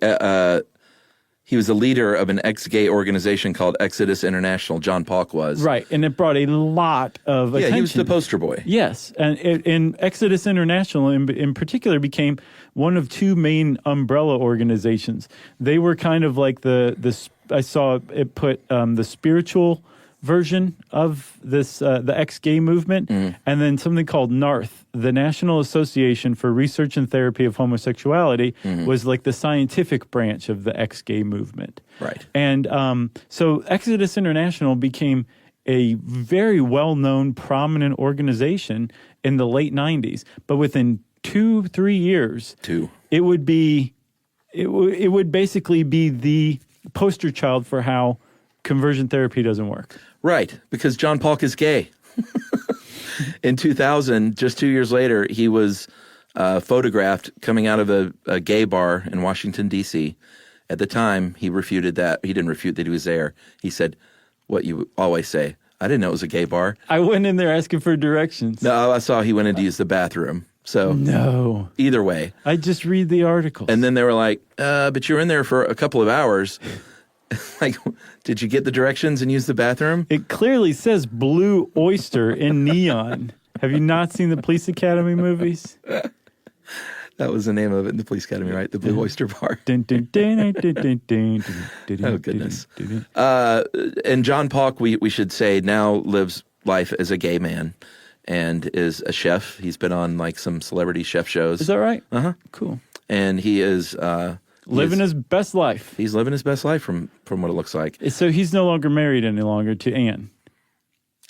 leader of an ex-gay organization called Exodus International. John Polk was. Right, and it brought a lot of attention. Yeah, he was the poster boy. Yes, and Exodus International in particular became one of 2 main umbrella organizations. They were kind of like I saw it put the spiritual version of this the ex-gay movement, and then something called NARTH, the National Association for Research and Therapy of Homosexuality, was like the scientific branch of the ex-gay movement. Right. And so Exodus International became a very well-known, prominent organization in the late 90s. But within 2-3 years, it would basically be the poster child for how conversion therapy doesn't work. Right, because John Polk is gay. In 2000, just 2 years later, he was photographed coming out of a gay bar in Washington, D.C. At the time, he refuted that. He didn't refute that he was there. He said, what you always say, I didn't know it was a gay bar. I went in there asking for directions. No, I saw he went in to use the bathroom. So No. either way. I just read the articles. And then they were like, but you were in there for a couple of hours. Like, did you get the directions and use the bathroom? it clearly says Blue Oyster in neon. Have you not seen the Police Academy movies? That was the name of it in the Police Academy, right? The Blue Oyster Bar. Oh, goodness. And John Palk, we should say, now lives life as a gay man and is a chef. He's been on like some celebrity chef shows. Is that right? Uh-huh. Cool. And he is Living his best life. he's living his best life from what it looks like. So he's no longer married any longer to Anne.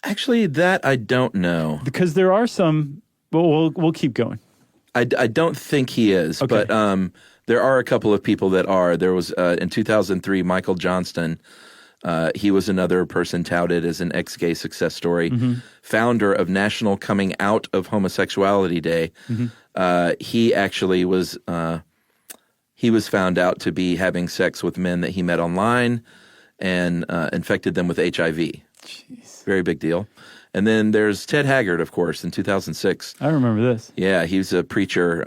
Actually, that I don't know. Because there are some, well, we'll keep going. I don't think he is, Okay. but there are a couple of people that are. There was in 2003, Michael Johnston. He was another person touted as an ex-gay success story, founder of National Coming Out of Homosexuality Day. He actually was found out to be having sex with men that he met online and infected them with HIV. Jeez. Very big deal. And then there's Ted Haggard, of course, in 2006. I remember this. Yeah, he was a preacher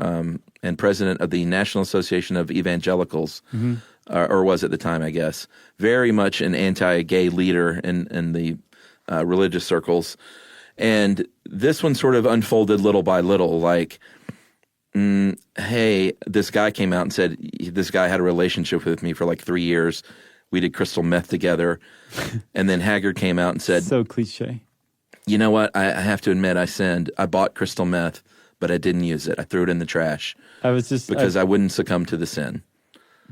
and president of the National Association of Evangelicals, or was at the time, I guess. Very much an anti-gay leader in the religious circles. And this one sort of unfolded little by little, like, hey, this guy came out and said, this guy had a relationship with me for like 3 years. We did crystal meth together. And then Haggard came out and said, So cliche. you know what? I have to admit I sinned. I bought crystal meth, but I didn't use it. I threw it in the trash I was just because I wouldn't succumb to the sin.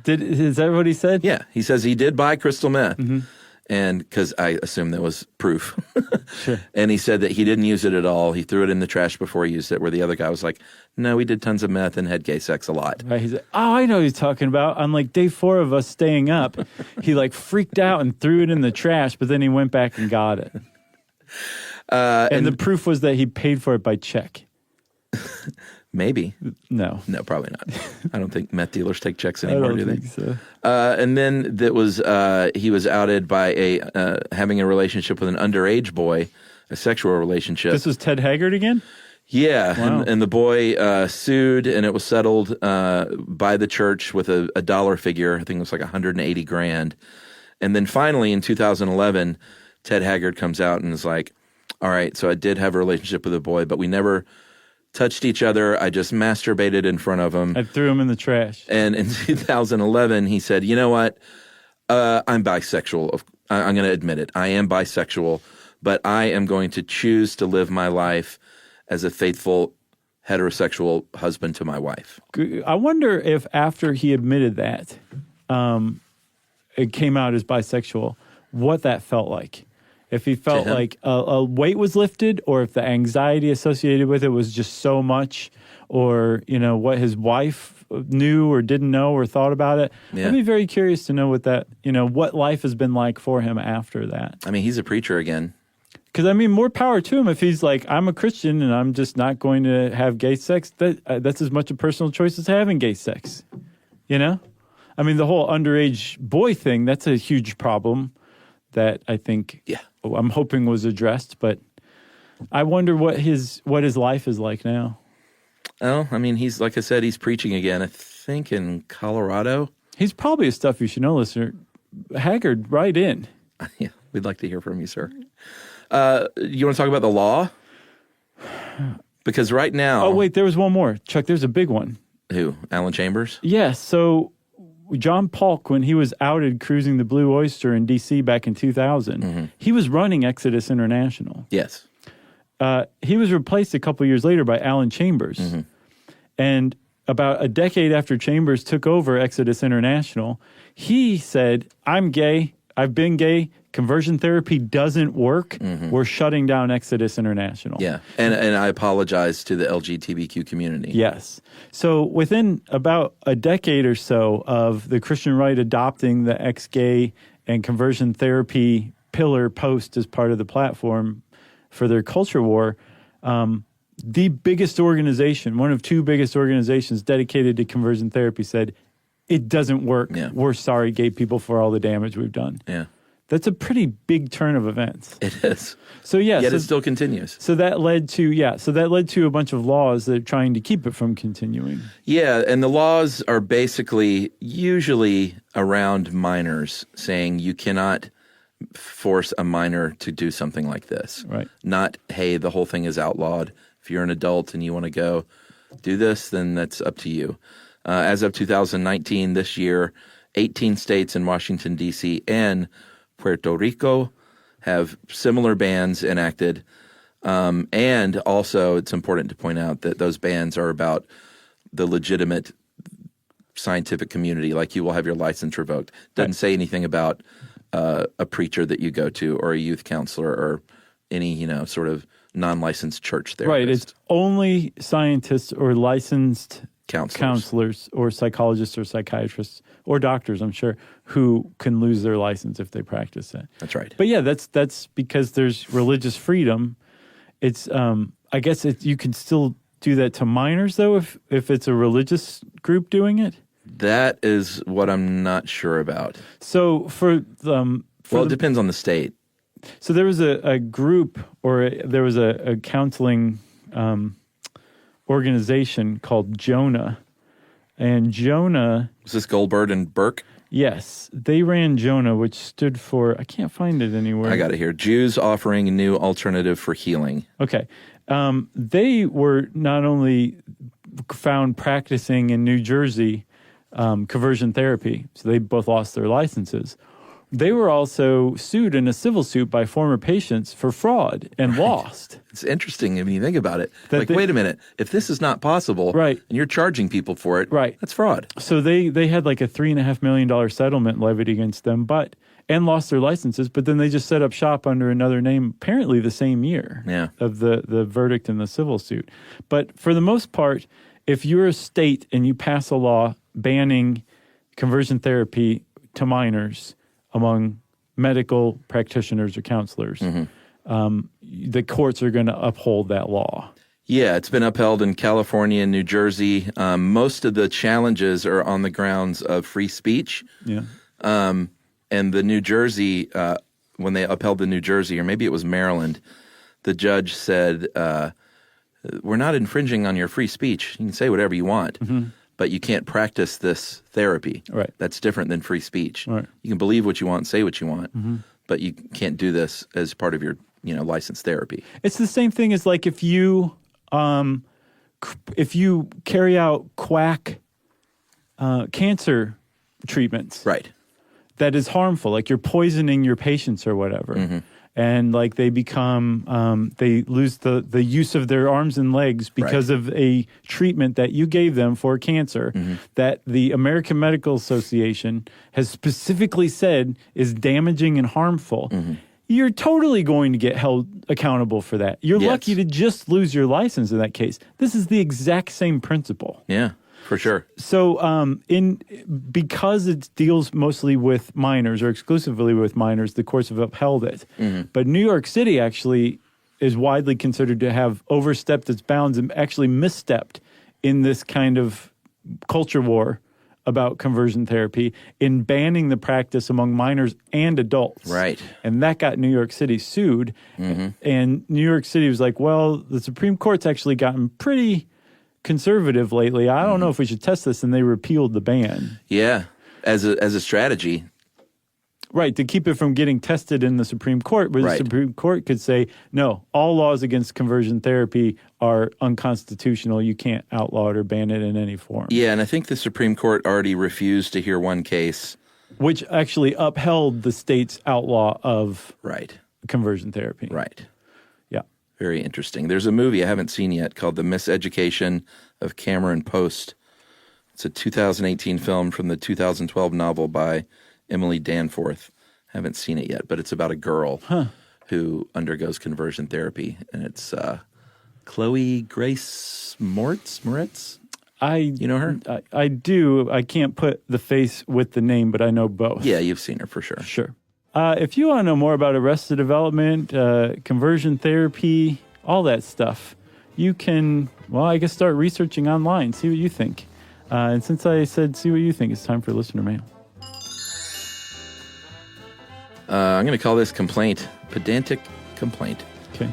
is that what he said? Yeah, he says he did buy crystal meth, and because I assume there was proof. Sure. And he said that he didn't use it at all. He threw it in the trash before he used it, where the other guy was like, no, we did tons of meth and had gay sex a lot. Right, he's like, oh, I know what he's talking about. On like day 4 of us staying up, he like freaked out and threw it in the trash, but then he went back and got it. And the proof was that he paid for it by check. Maybe. No. No, probably not. I don't think meth dealers take checks I anymore, don't do they? think so. And then he was outed by having a relationship with an underage boy, a sexual relationship. This was Ted Haggard again? Yeah, Wow. and the boy sued, and it was settled by the church with a dollar figure. I think it was like $180,000. And then finally, in 2011, Ted Haggard comes out and is like, all right, so I did have a relationship with a boy, but we never touched each other. I just masturbated in front of him. I threw him in the trash. And in 2011, he said, you know what? I'm bisexual. I'm going to admit it. I am bisexual, but I am going to choose to live my life as a faithful heterosexual husband to my wife. I wonder if after he admitted that, it came out as bisexual, what that felt like. If he felt like a weight was lifted, or if the anxiety associated with it was just so much, or, you know, what his wife knew or didn't know or thought about it. Yeah. I'd be very curious to know what that, you know, what life has been like for him after that. I mean, he's a preacher again. Because, I mean, more power to him if he's like, I'm a Christian and I'm just not going to have gay sex. That's as much a personal choice as having gay sex, you know? I mean, the whole underage boy thing, that's a huge problem that I think I'm hoping was addressed. But I wonder what his life is like now. Oh, I mean, he's, like I said, he's preaching again, I think in Colorado. He's probably a Stuff You Should Know listener. Haggard, right in. Yeah, we'd like to hear from you, sir. You want to talk about the law? Because right now... Oh, wait, there was one more. Chuck, there's a big one. Who? Alan Chambers? Yes, so John Palk, when he was outed cruising the Blue Oyster in D.C. back in 2000, he was running Exodus International. Yes. He was replaced a couple years later by Alan Chambers. And about a decade after Chambers took over Exodus International, he said, I'm gay. I've been gay. Conversion therapy doesn't work. We're shutting down Exodus International. Yeah. And I apologize to the LGBTQ community. Yes. So within about a decade or so of the Christian right adopting the ex-gay and conversion therapy pillar post as part of the platform for their culture war, the biggest organization, one of two biggest organizations dedicated to conversion therapy said, it doesn't work. Yeah. We're sorry, gay people, for all the damage we've done. Yeah. That's a pretty big turn of events. It is. So yeah, Yet so, it still continues. so that led to a bunch of laws that are trying to keep it from continuing. Yeah, and the laws are basically usually around minors, saying you cannot force a minor to do something like this. Right. Not, hey, the whole thing is outlawed. If you're an adult and you want to go do this, then that's up to you. As of 2019, this year, 18 states in Washington, D.C. and Puerto Rico have similar bans enacted. And also, it's important to point out that those bans are about the legitimate scientific community. Like, you will have your license revoked. Doesn't say anything about a preacher that you go to or a youth counselor or any, sort of non-licensed church therapist. Right. It's only scientists or licensed Counselors. or psychologists or psychiatrists or doctors, I'm sure, who can lose their license if they practice it. That's right. But yeah, that's because there's religious freedom. It's I guess you can still do that to minors though if it's a religious group doing it. That is what I'm not sure about. So It depends on the state. So there was a group there was a counseling organization called Jonah. And Jonah... Was this Goldberg and Burke? Yes. They ran Jonah, which stood for... I can't find it anywhere. I got it here. Jews offering a new alternative for healing. Okay. They were not only found practicing in New Jersey conversion therapy, so they both lost their licenses. They were also sued in a civil suit by former patients for fraud and lost. It's interesting when you think about it. That wait a minute. If this is not possible, Right. and you're charging people for it, Right. that's fraud. So they had like a $3.5 million settlement levied against them, and lost their licenses. But then they just set up shop under another name, apparently the same year Yeah. of the verdict in the civil suit. But for the most part, if you're a state and you pass a law banning conversion therapy to minors among medical practitioners or counselors, the courts are going to uphold that law. Yeah, it's been upheld in California and New Jersey. Most of the challenges are on the grounds of free speech. Yeah. And the New Jersey, when they upheld the New Jersey, or maybe it was Maryland, the judge said, we're not infringing on your free speech. You can say whatever you want, but you can't practice this therapy. Right. That's different than free speech. Right. You can believe what you want and say what you want, but you can't do this as part of your licensed therapy. It's the same thing as like if you carry out quack cancer treatments. Right. That is harmful, like you're poisoning your patients or whatever. And like they become, they lose the use of their arms and legs because of a treatment that you gave them for cancer that the American Medical Association has specifically said is damaging and harmful. You're totally going to get held accountable for that. You're Yes. lucky to just lose your license in that case. This is the exact same principle. Yeah, for sure. So, because it deals mostly with minors or exclusively with minors, the courts have upheld it. But New York City actually is widely considered to have overstepped its bounds and actually misstepped in this kind of culture war about conversion therapy in banning the practice among minors and adults. Right. And that got New York City sued. And New York City was like, well, the Supreme Court's actually gotten pretty conservative lately. I don't know if we should test this, and they repealed the ban. Yeah, as a strategy. Right, to keep it from getting tested in the Supreme Court, where Right. the Supreme Court could say, no, all laws against conversion therapy are unconstitutional. You can't outlaw it or ban it in any form. Yeah, and I think the Supreme Court already refused to hear one case. Which actually upheld the state's outlaw of Right, conversion therapy. right. Yeah. Very interesting. There's a movie I haven't seen yet called The Miseducation of Cameron Post. It's a 2018 film from the 2012 novel by Emily Danforth. Haven't seen it yet, but it's about a girl who undergoes conversion therapy, and it's Chloe Grace Moritz. You know her? I do. I can't put the face with the name, but I know both. Yeah, you've seen her for sure. Sure. If you want to know more about Arrested Development, conversion therapy, all that stuff, you can, I guess start researching online, see what you think. And since I said see what you think, it's time for listener mail. I'm going to call this complaint. Pedantic complaint. Okay.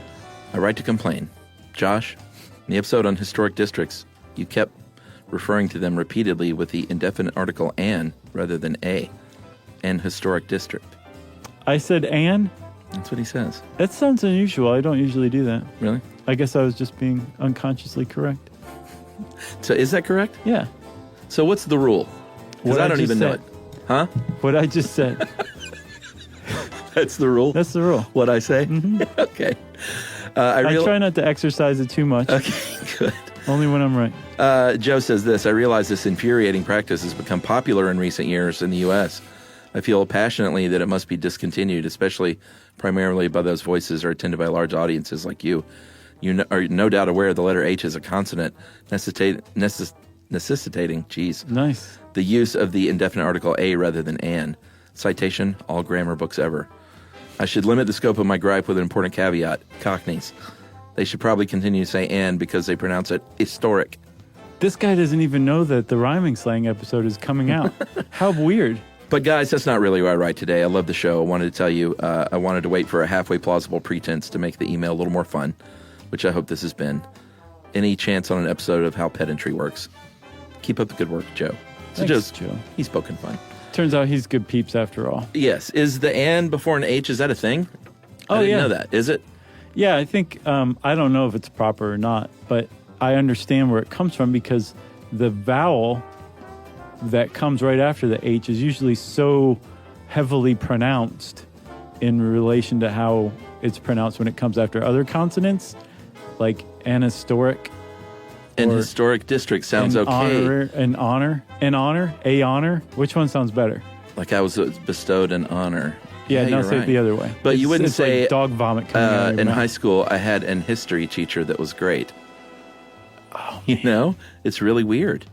I write to complain. Josh, in the episode on historic districts, you kept referring to them repeatedly with the indefinite article "an" rather than "a." An historic district. I said Anne. That's what he says. That sounds unusual. I don't usually do that. Really? I guess I was just being unconsciously correct. So is that correct? Yeah. So what's the rule? Because What I I don't just even know said. it. Huh? What I just said. That's the rule? That's the rule. What I say? Okay. I try not to exercise it too much. Okay, good. Only when I'm right. Joe says this, I realize this infuriating practice has become popular in recent years in the U.S. I feel passionately that it must be discontinued, especially primarily by those voices are attended by large audiences like you. You are no doubt aware the letter H is a consonant, necessitating, Nice. the use of the indefinite article a rather than an. Citation, all grammar books ever. I should limit the scope of my gripe with an important caveat. Cockneys. They should probably continue to say an because they pronounce it historic. This guy doesn't even know that the rhyming slang episode is coming out. How weird. But guys, that's not really what I write today. I love the show. I wanted to tell you, I wanted to wait for a halfway plausible pretense to make the email a little more fun, which I hope this has been. Any chance on an episode of how pedantry works? Keep up the good work, Joe. So Thanks, Joe. He's spoken fun. Turns out he's good peeps after all. Yes. Is the "and" before an H, is that a thing? Oh, I didn't yeah. know that. Is it? Yeah, I think, I don't know if it's proper or not, but I understand where it comes from because the vowel that comes right after the H is usually so heavily pronounced in relation to how it's pronounced when it comes after other consonants, like anhistoric. An Or historic district sounds an okay. a honor. Which one sounds better? Like I was bestowed an honor. Yeah, now you're say it right. the other way. But you wouldn't it's say like dog vomit coming out of your in mouth. high school, I had an history teacher that was great. You know, it's really weird.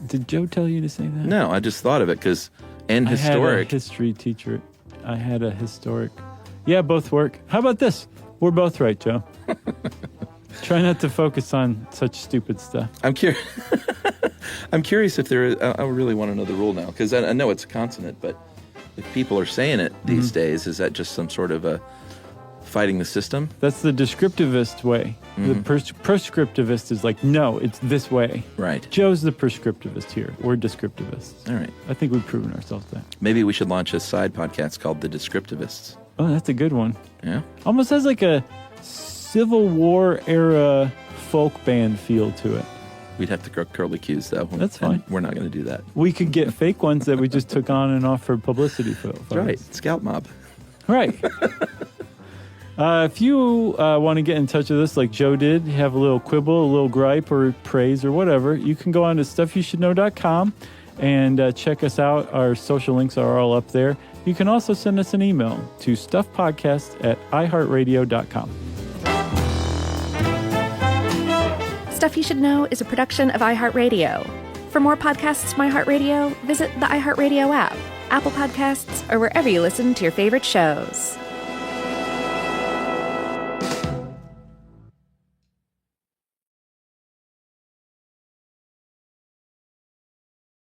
Did Joe tell you to say that? No, I just thought of it because and I had a historic. history teacher. I had a historic. Yeah, both work. How about this? We're both right, Joe. Try not to focus on such stupid stuff. I'm curious. I'm curious if there is. I really want to know the rule now because I know it's a consonant, but if people are saying it these days, is that just some sort of a fighting the system? That's the descriptivist way. The prescriptivist is like, no, it's this way. Right. Joe's the prescriptivist here. We're descriptivists. All right. I think we've proven ourselves that. Maybe we should launch a side podcast called The Descriptivists. Oh, that's a good one. Yeah. Almost has like a Civil War era folk band feel to it. We'd have to grow curly cues though. That's and fine. We're not going to do that. We could get fake ones that we just took on and off for publicity. Right. Scout Mob. Right. If you want to get in touch with us like Joe did, have a little quibble, a little gripe or praise or whatever, you can go on to stuffyoushouldknow.com and check us out. Our social links are all up there. You can also send us an email to stuffpodcast@iheartradio.com. Stuff You Should Know is a production of iHeartRadio. For more podcasts from iHeartRadio, visit the iHeartRadio app, Apple Podcasts, or wherever you listen to your favorite shows.